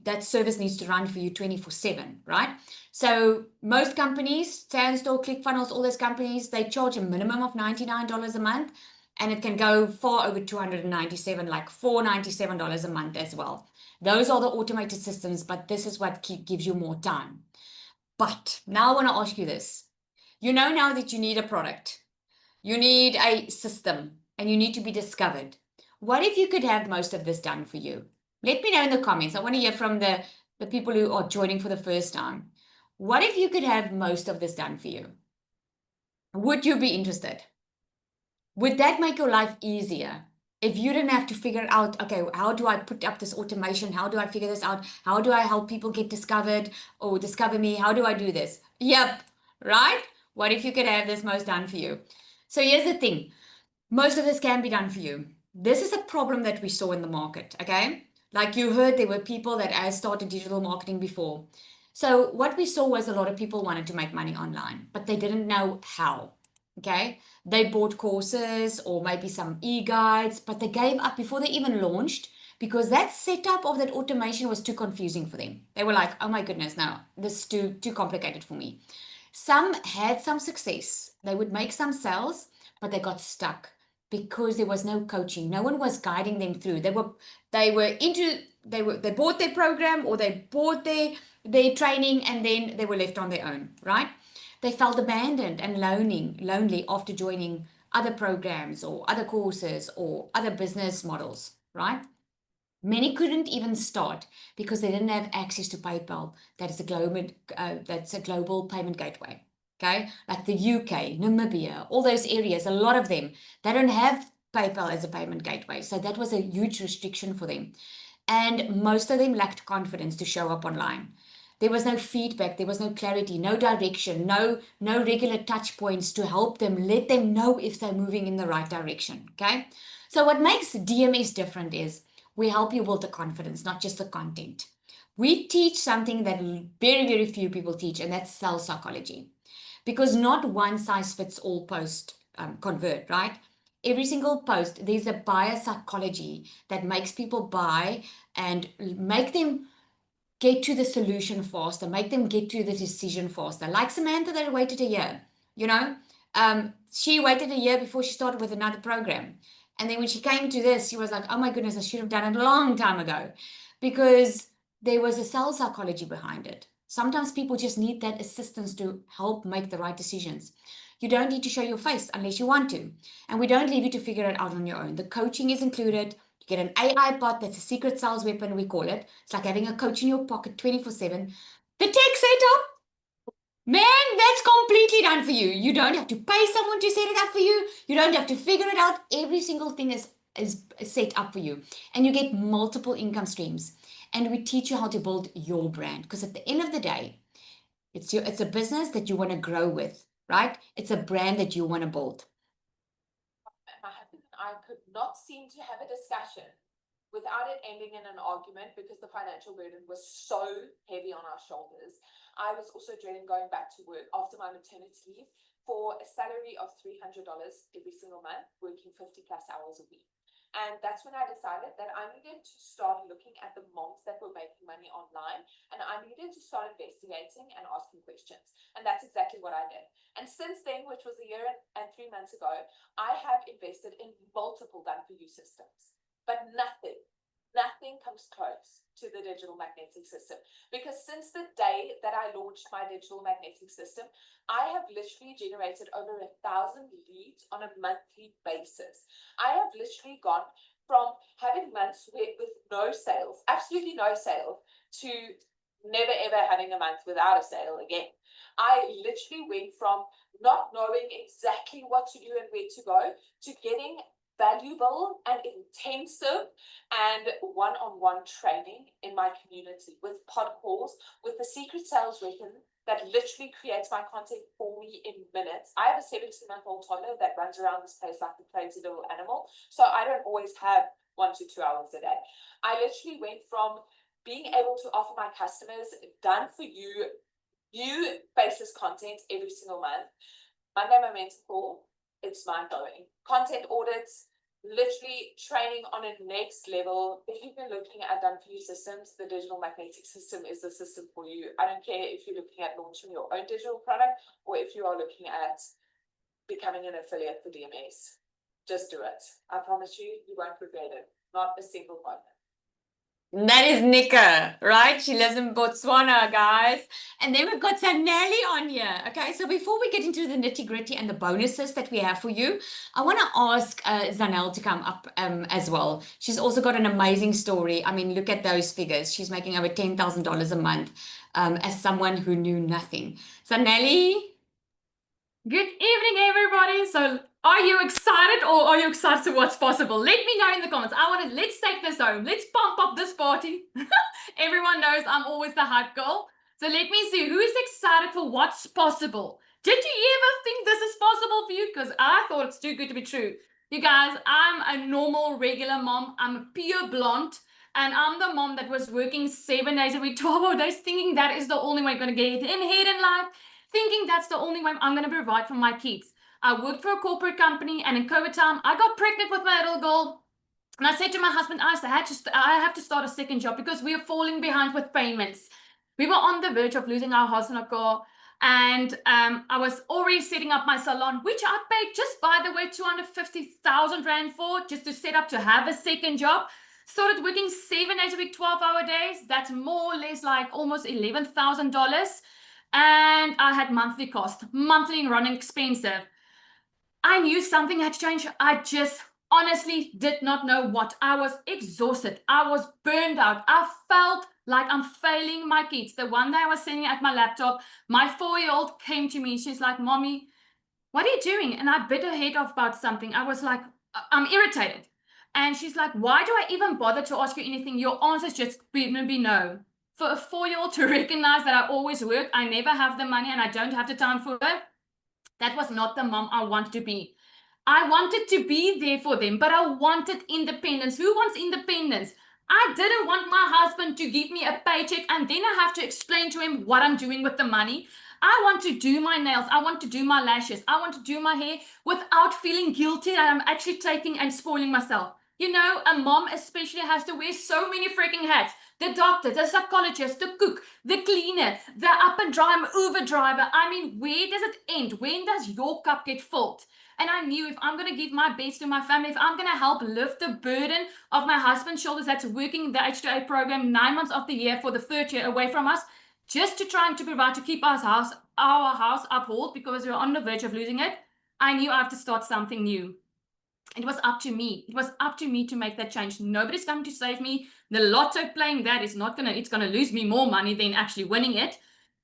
that service needs to run for you 24/7, right? So most companies, Standstore, ClickFunnels, all those companies, they charge a minimum of $99 a month, and it can go far over $297, like $497 a month as well. Those are the automated systems, but this is what gives you more time. But now I want to ask you this. Now that you need a product, you need a system, and you need to be discovered. What if you could have most of this done for you? Let me know in the comments. I want to hear from the people who are joining for the first time. What if you could have most of this done for you? Would you be interested? Would that make your life easier? If you didn't have to figure out, okay, how do I put up this automation? How do I figure this out? How do I help people get discovered or discover me? How do I do this? Yep, right? What if you could have this most done for you? So here's the thing. Most of this can be done for you. This is a problem that we saw in the market, okay? Like you heard, there were people that had started digital marketing before. So what we saw was a lot of people wanted to make money online, but they didn't know how, okay? They bought courses or maybe some e-guides, but they gave up before they even launched because that setup of that automation was too confusing for them. They were like, oh my goodness, no, this is too complicated for me. Some had some success. They would make some sales, but they got stuck because there was no coaching. No one was guiding them through. They bought their program or they bought their training, and then they were left on their own, right? They felt abandoned and lonely after joining other programs or other courses or other business models, right? Many couldn't even start because they didn't have access to PayPal. That's a global payment gateway. Okay, like the UK, Namibia, all those areas, a lot of them, they don't have PayPal as a payment gateway. So that was a huge restriction for them. And most of them lacked confidence to show up online. There was no feedback, there was no clarity, no direction, no regular touch points to help them, let them know if they're moving in the right direction. Okay. So what makes DMS different is we help you build the confidence, not just the content. We teach something that very, very few people teach, and that's sales psychology. Because not one size fits all post convert, right? Every single post, there's a buyer psychology that makes people buy and make them get to the solution faster, make them get to the decision faster. Like Samantha that waited a year, she waited a year before she started with another program. And then when she came to this, she was like, oh my goodness, I should have done it a long time ago, because there was a cell psychology behind it. Sometimes people just need that assistance to help make the right decisions. You don't need to show your face unless you want to. And we don't leave you to figure it out on your own. The coaching is included. You get an AI bot that's a secret sales weapon, we call it. It's like having a coach in your pocket 24/7. The tech setup, man, that's completely done for you. You don't have to pay someone to set it up for you. You don't have to figure it out. Every single thing is set up for you. And you get multiple income streams. And we teach you how to build your brand. Because at the end of the day, it's a business that you want to grow with, right? It's a brand that you want to build. My husband and I could not seem to have a discussion without it ending in an argument, because the financial burden was so heavy on our shoulders. I was also dreading going back to work after my maternity leave for a salary of $300 every single month, working 50+ hours a week. And that's when I decided that I needed to start looking at the moms that were making money online, and I needed to start investigating and asking questions. And that's exactly what I did. And since then, which was a year and 3 months ago, I have invested in multiple done-for-you systems. But nothing comes close to the digital magnetic system. Because since the day that I launched my digital magnetic system, I have literally generated over 1,000 leads on a monthly basis. I have literally gone from having months with no sales, absolutely no sales, to never ever having a month without a sale again. I literally went from not knowing exactly what to do and where to go to getting valuable and intensive and one-on-one training in my community, with pod calls, with the secret sales weapon that literally creates my content for me in minutes. I have a 17-month-old toddler that runs around this place like a crazy little animal, so I don't always have 1 to 2 hours a day. I literally went from being able to offer my customers done for you, new faceless content every single month. Monday, my mentor call, it's mind-blowing. Content audits, literally training on a next level. If you've been looking at done-for-you systems, the digital magnetic system is the system for you. I don't care if you're looking at launching your own digital product or if you are looking at becoming an affiliate for DMS. Just do it. I promise you, you won't regret it. Not a single moment. That is Nika, right? She lives in Botswana, guys. And then we've got Zanelli on here. Okay, so before we get into the nitty-gritty and the bonuses that we have for you, I want to ask Zanel to come up as well. She's also got an amazing story. I mean, look at those figures. She's making over $10,000 a month as someone who knew nothing. Zanelli? Good evening, everybody. So, are you excited, or are you excited to what's possible? Let me know in the comments. Let's take this home. Let's pump up this party. Everyone knows I'm always the hype girl. So let me see who's excited for what's possible. Did you ever think this is possible for you? Because I thought it's too good to be true. You guys, I'm a normal, regular mom. I'm a pure blonde. And I'm the mom that was working 7 days a week, 12 hour days, thinking that is the only way I'm going to get ahead in life. Thinking that's the only way I'm going to provide for my kids. I worked for a corporate company, and in COVID time, I got pregnant with my little girl. And I said to my husband, I have to start a second job because we are falling behind with payments. We were on the verge of losing our house and our car. And I was already setting up my salon, which I paid just, by the way, 250,000 Rand for, just to set up to have a second job. Started working 7 days a week, 12-hour days. That's more or less like almost $11,000. And I had monthly cost, monthly running expensive. I knew something had to change. I just honestly did not know what. I was exhausted. I was burned out. I felt like I'm failing my kids. The one day I was sitting at my laptop, my 4-year-old came to me. She's like, Mommy, what are you doing? And I bit her head off about something. I was like, I'm irritated. And she's like, why do I even bother to ask you anything? Your answer's just be no. For a 4-year-old to recognize that I always work, I never have the money and I don't have the time for it, that was not the mom I wanted to be. I wanted to be there for them, but I wanted independence. Who wants independence? I didn't want my husband to give me a paycheck and then I have to explain to him what I'm doing with the money. I want to do my nails. I want to do my lashes. I want to do my hair without feeling guilty that I'm actually taking and spoiling myself. You know, a mom especially has to wear so many freaking hats. The doctor, the psychologist, the cook, the cleaner, the up and dry Uber driver. I mean, where does it end? When does your cup get filled? And I knew if I'm going to give my best to my family, if I'm going to help lift the burden of my husband's shoulders that's working in the H2A program 9 months of the year for the 3rd year away from us, just to try and to provide to keep our house uphold because we're on the verge of losing it, I knew I have to start something new. It was up to me. It was up to me to make that change. Nobody's coming to save me. The lotto playing that is not gonna, it's gonna lose me more money than actually winning it.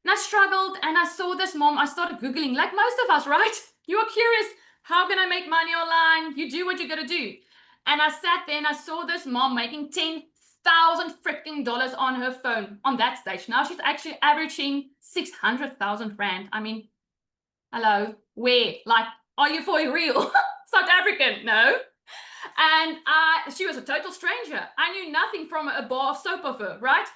And I struggled and I saw this mom. I started Googling, like most of us, right? You are curious, how can I make money online? You do what you gotta do. And I sat there and I saw this mom making $10,000 freaking dollars on her phone on that stage. Now she's actually averaging 600,000 Rand. I mean, hello, where? Like, are you for real? South African, no. And she was a total stranger. I knew nothing from a bar of soap of her, right?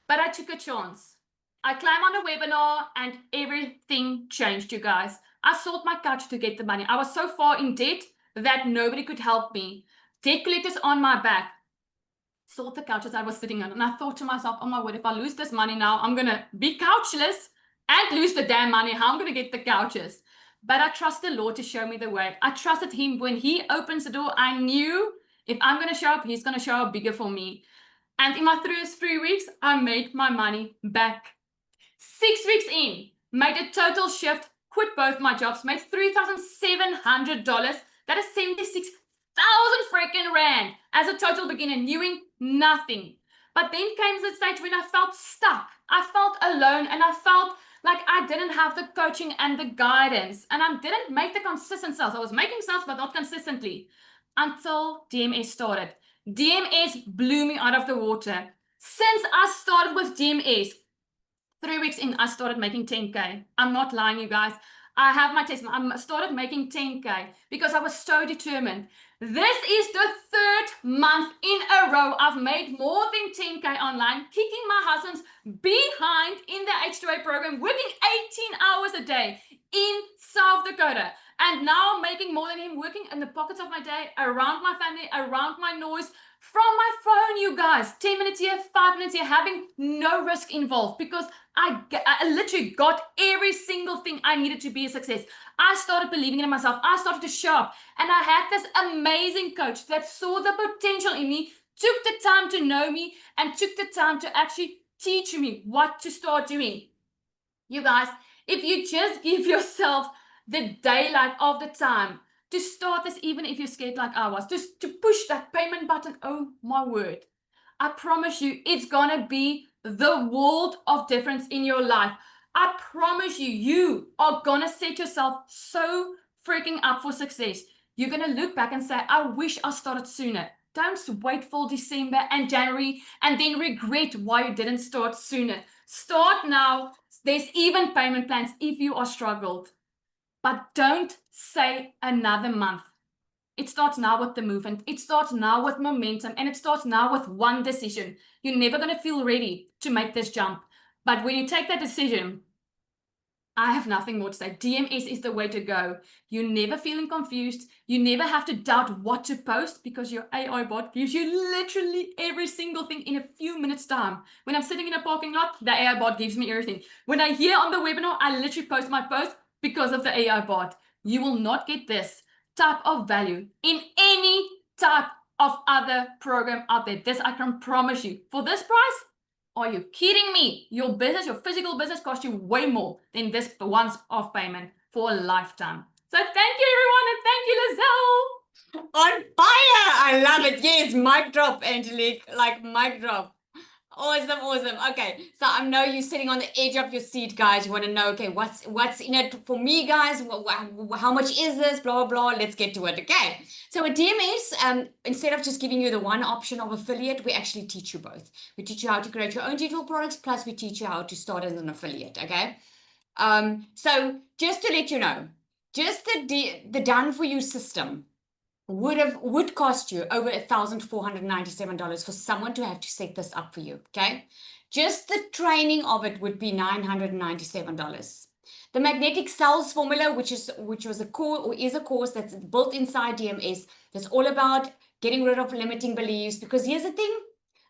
But I took a chance. I climbed on a webinar and everything changed, you guys. I sold my couch to get the money. I was so far in debt that nobody could help me. Debt collectors on my back. Sold the couches I was sitting on. And I thought to myself, oh my word, if I lose this money now, I'm going to be couchless and lose the damn money. How am I going to get the couches? But I trust the Lord to show me the way. I trusted him when he opens the door. I knew if I'm going to show up, he's going to show up bigger for me. And in my first 3 weeks, I made my money back. 6 weeks in, made a total shift, quit both my jobs, made $3,700. That is 76,000 freaking Rand as a total beginner, knowing nothing. But then came the stage when I felt stuck. I felt alone and I felt like I didn't have the coaching and the guidance, and I didn't make the consistent sales. I was making sales, but not consistently until DMS started. DMS blew me out of the water. Since I started with DMS, 3 weeks in, I started making 10K. I'm not lying, you guys. I have my testimony. I started making 10K because I was so determined. This is the 3rd month in a row I've made more than 10K online, kicking my husband's behind in the H2A program, working 18 hours a day in South Dakota. And now I'm making more than him, working in the pockets of my day, around my family, around my noise, from my phone, you guys. 10 minutes here, 5 minutes here, having no risk involved because I literally got every single thing I needed to be a success. I started believing in myself. I started to show up. And I had this amazing coach that saw the potential in me, took the time to know me, and took the time to actually teach me what to start doing. You guys, if you just give yourself the daylight of the time to start this, even if you're scared like I was, just to push that payment button, oh my word, I promise you, it's gonna be the world of difference in your life. I promise you, you are gonna set yourself so freaking up for success. You're gonna look back and say, I wish I started sooner. Don't wait for December and January and then regret why you didn't start sooner. Start now. There's even payment plans if you are struggled. But don't say another month. It starts now with the movement. It starts now with momentum. And it starts now with one decision. You're never going to feel ready to make this jump. But when you take that decision, I have nothing more to say. DMS is the way to go. You're never feeling confused. You never have to doubt what to post because your AI bot gives you literally every single thing in a few minutes time. When I'm sitting in a parking lot, the AI bot gives me everything. When I hear on the webinar, I literally post my post because of the AI bot. You will not get this type of value in any type of other program out there. This I can promise you. For this price, are you kidding me? Your business, your physical business costs you way more than this once-off payment for a lifetime. So thank you, everyone, and thank you, Lizelle. On fire! I love it. Yes, mic drop, Angelique. Like mic drop. Awesome. Okay, so I know you're sitting on the edge of your seat, guys. You want to know, okay, what's in it for me, guys? How much is this? Blah, blah, blah. Let's get to it, okay? So with DMS, instead of just giving you the one option of affiliate, we actually teach you both. We teach you how to create your own digital products, plus we teach you how to start as an affiliate, okay? So just to let you know, just the done-for-you system would cost you over $1,497 for someone to have to set this up for you, okay? Just the training of it would be $997. The magnetic sales formula, which was a course or is a course that's built inside DMS, that's all about getting rid of limiting beliefs, because here's the thing,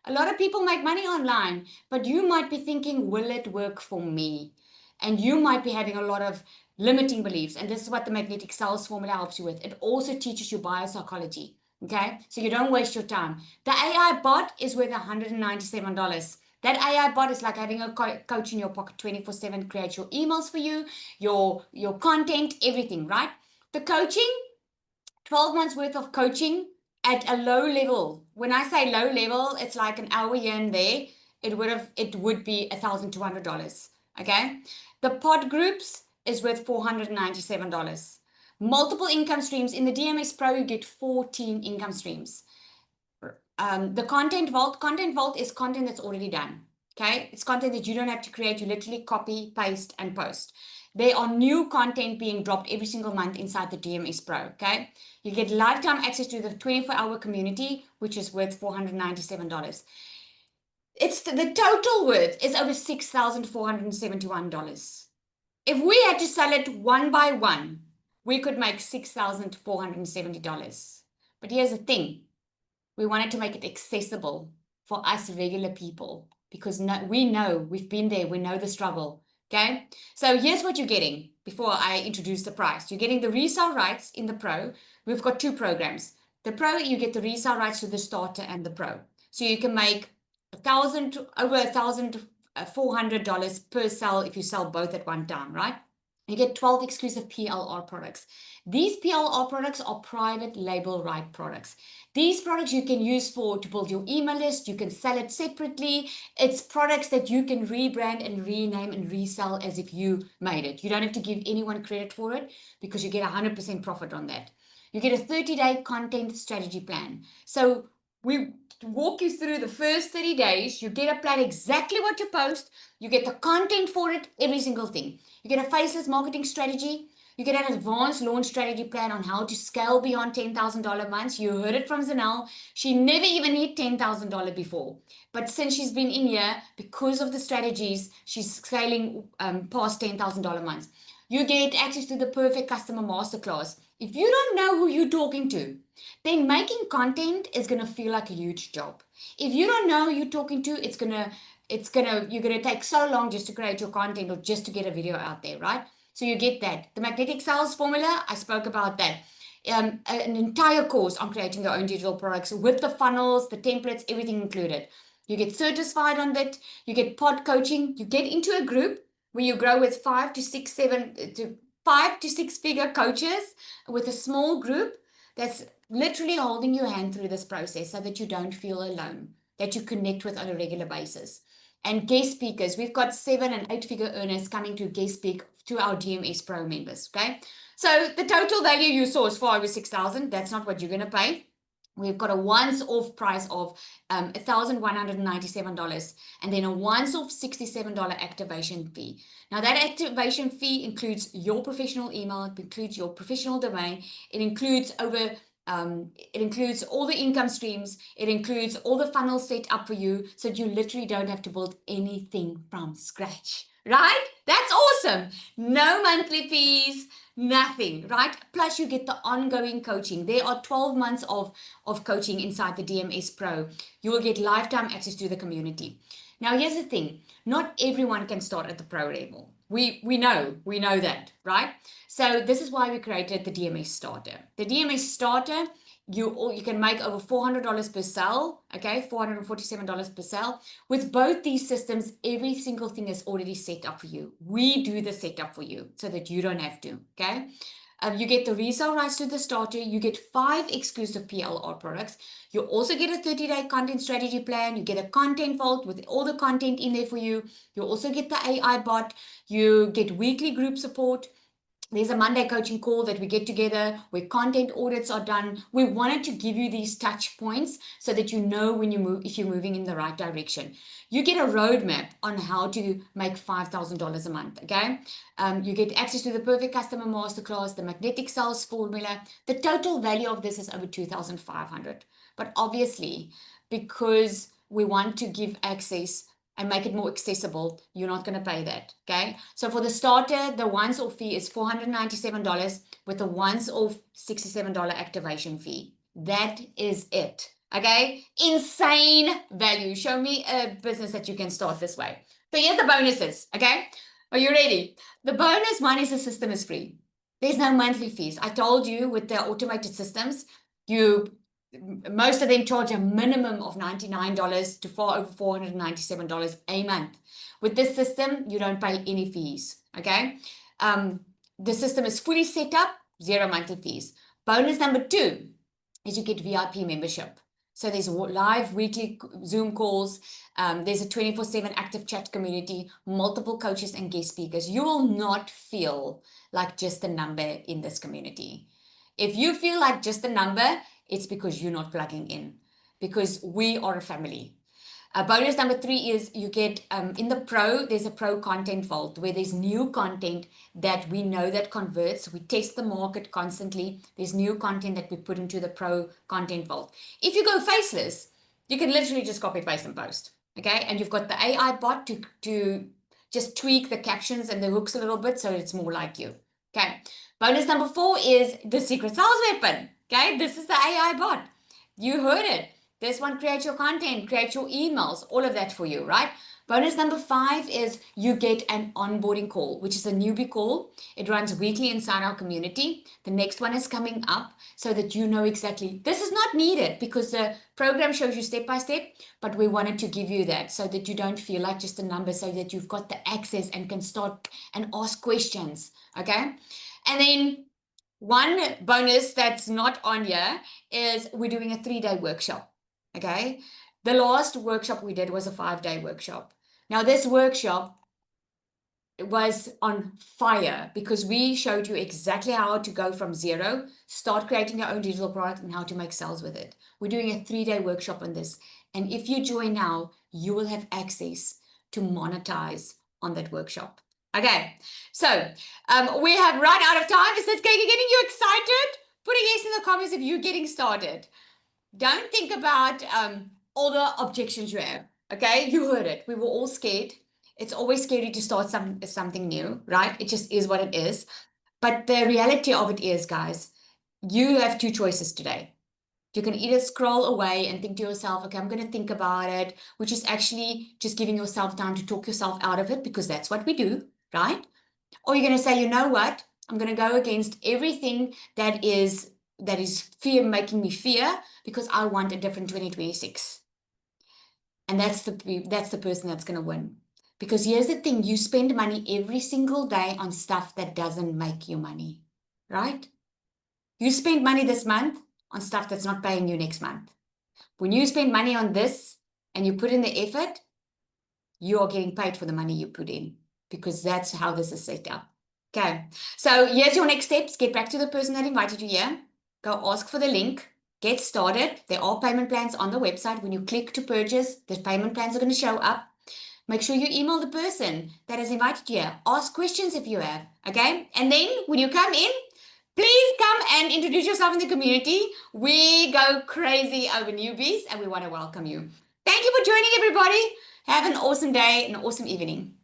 a lot of people make money online, but you might be thinking, will it work for me? And you might be having a lot of limiting beliefs. And this is what the magnetic sales formula helps you with. It also teaches you biopsychology. Okay, so you don't waste your time. The AI bot is worth $197. That AI bot is like having a coach in your pocket 24/7, creates your emails for you, your content, everything, right? The coaching, 12 months worth of coaching at a low level. When I say low level, it's like an hour here and there. It would be $1,200. Okay. The pod groups is worth $497. Multiple income streams. In the DMS Pro, you get 14 income streams. The content vault is content that's already done. Okay. It's content that you don't have to create. You literally copy, paste, and post. There are new content being dropped every single month inside the DMS Pro, okay? You get lifetime access to the 24-hour community, which is worth $497. It's the total worth is over $6,471. If we had to sell it one by one, we could make $6,470. But here's the thing. We wanted to make it accessible for us regular people, because we know, we've been there, we know the struggle. Okay, so here's what you're getting before I introduce the price. You're getting the resale rights in the Pro. We've got two programs. The Pro, you get the resale rights to the starter and the Pro. So you can make over $1,400 per sale if you sell both at one time, right? You get 12 exclusive PLR products. These PLR products are private label right products. These products you can use to build your email list. You can sell it separately. It's products that you can rebrand and rename and resell as if you made it. You don't have to give anyone credit for it, because you get 100% profit on that. You get a 30-day content strategy plan. So we walk you through the first 30 days. You get a plan exactly what you post. You get the content for it, every single thing. You get a faceless marketing strategy. You get an advanced launch strategy plan on how to scale beyond $10,000 months. You heard it from Zanel. She never even hit $10,000 before. But since she's been in here, because of the strategies, she's scaling past $10,000 months. You get access to the perfect customer masterclass. If you don't know who you're talking to, then making content is going to feel like a huge job. If you don't know who you're talking to, you're going to take so long just to create your content or just to get a video out there, right? So you get that. The magnetic sales formula, I spoke about that. An entire course on creating your own digital products with the funnels, the templates, everything included. You get certified on that. You get pod coaching. You get into a group where you grow with 5 to 6 figure coaches with a small group that's literally holding your hand through this process so that you don't feel alone, that you connect with on a regular basis. And guest speakers, we've got 7 and 8 figure earners coming to guest speak to our DMS Pro members, okay? So the total value you saw is far over $6,000. That's not what you're going to pay. We've got a once-off price of $1,197 and then a once-off $67 activation fee. Now that activation fee includes your professional email, it includes your professional domain, it includes all the income streams, it includes all the funnels set up for you, so you literally don't have to build anything from scratch, right? That's awesome. No monthly fees, nothing, right? Plus you get the ongoing coaching. There are 12 months of coaching inside the DMS Pro. You will get lifetime access to the community. Now, here's the thing. Not everyone can start at the pro level. We know that, right? So this is why we created the DMS Starter. The DMS Starter, you can make over $400 per sale, okay? $447 per sale. With both these systems, every single thing is already set up for you. We do the setup for you so that you don't have to, okay? You get the resale rights to the starter. You get 5 exclusive PLR products. You also get a 30-day content strategy plan. You get a content vault with all the content in there for you. You also get the AI bot. You get weekly group support. There's a Monday coaching call that we get together where content audits are done. We wanted to give you these touch points so that you know when you move, if you're moving in the right direction. You get a roadmap on how to make $5,000 a month, okay? You get access to the perfect customer masterclass, the magnetic sales formula. The total value of this is over $2,500. But obviously, because we want to give access and make it more accessible, you're not going to pay that, okay? So for the starter, the once-off fee is $497 with a once-off $67 activation fee. That is it. Okay, insane value. Show me a business that you can start this way. So here's the bonuses. Okay, are you ready? The bonus one is the system is free. There's no monthly fees. I told you with the automated systems, most of them charge a minimum of $99 to far over $497 a month. With this system, you don't pay any fees. Okay, the system is fully set up, 0 monthly fees. Bonus number 2 is you get VIP membership. So there's live weekly Zoom calls. There's a 24/7 active chat community, multiple coaches and guest speakers. You will not feel like just a number in this community. If you feel like just a number, it's because you're not plugging in, because we are a family. Bonus number 3 is you get in the pro, there's a pro content vault where there's new content that we know that converts. We test the market constantly. There's new content that we put into the pro content vault. If you go faceless, you can literally just copy, paste, and post. Okay, and you've got the AI bot to just tweak the captions and the hooks a little bit so it's more like you. Okay, bonus number 4 is the secret sales weapon. Okay, this is the AI bot. You heard it. This one creates your content, creates your emails, all of that for you, right? Bonus number 5 is you get an onboarding call, which is a newbie call. It runs weekly inside our community. The next one is coming up so that you know exactly. This is not needed because the program shows you step by step, but we wanted to give you that so that you don't feel like just a number, so that you've got the access and can start and ask questions, okay? And then one bonus that's not on here is we're doing a 3-day workshop. Okay, the last workshop we did was a 5-day workshop. Now this workshop was on fire because we showed you exactly how to go from 0, start creating your own digital product, and how to make sales with it. We're doing a 3-day workshop on this, and if you join now, you will have access to monetize on that workshop. Okay, so we have run out of time. Is that getting you excited? Put a yes in the comments if you're getting started. Don't think about all the objections you have. Okay, you heard it. We were all scared. It's always scary to start something new, right? It just is what it is. But the reality of it is, guys, you have 2 choices today. You can either scroll away and think to yourself, okay, I'm going to think about it, which is actually just giving yourself time to talk yourself out of it, because that's what we do, right? Or you're going to say, you know what? I'm going to go against everything that is fear, making me fear, because I want a different 2026. And that's the person that's going to win. Because here's the thing, you spend money every single day on stuff that doesn't make you money, right? You spend money this month on stuff that's not paying you next month. When you spend money on this and you put in the effort, you are getting paid for the money you put in, because that's how this is set up. Okay, so here's your next steps. Get back to the person that invited you here. Go ask for the link. Get started. There are payment plans on the website. When you click to purchase, the payment plans are going to show up. Make sure you email the person that has invited you here. Ask questions if you have, okay? And then when you come in, please come and introduce yourself in the community. We go crazy over newbies and we want to welcome you. Thank you for joining, everybody. Have an awesome day, an awesome evening.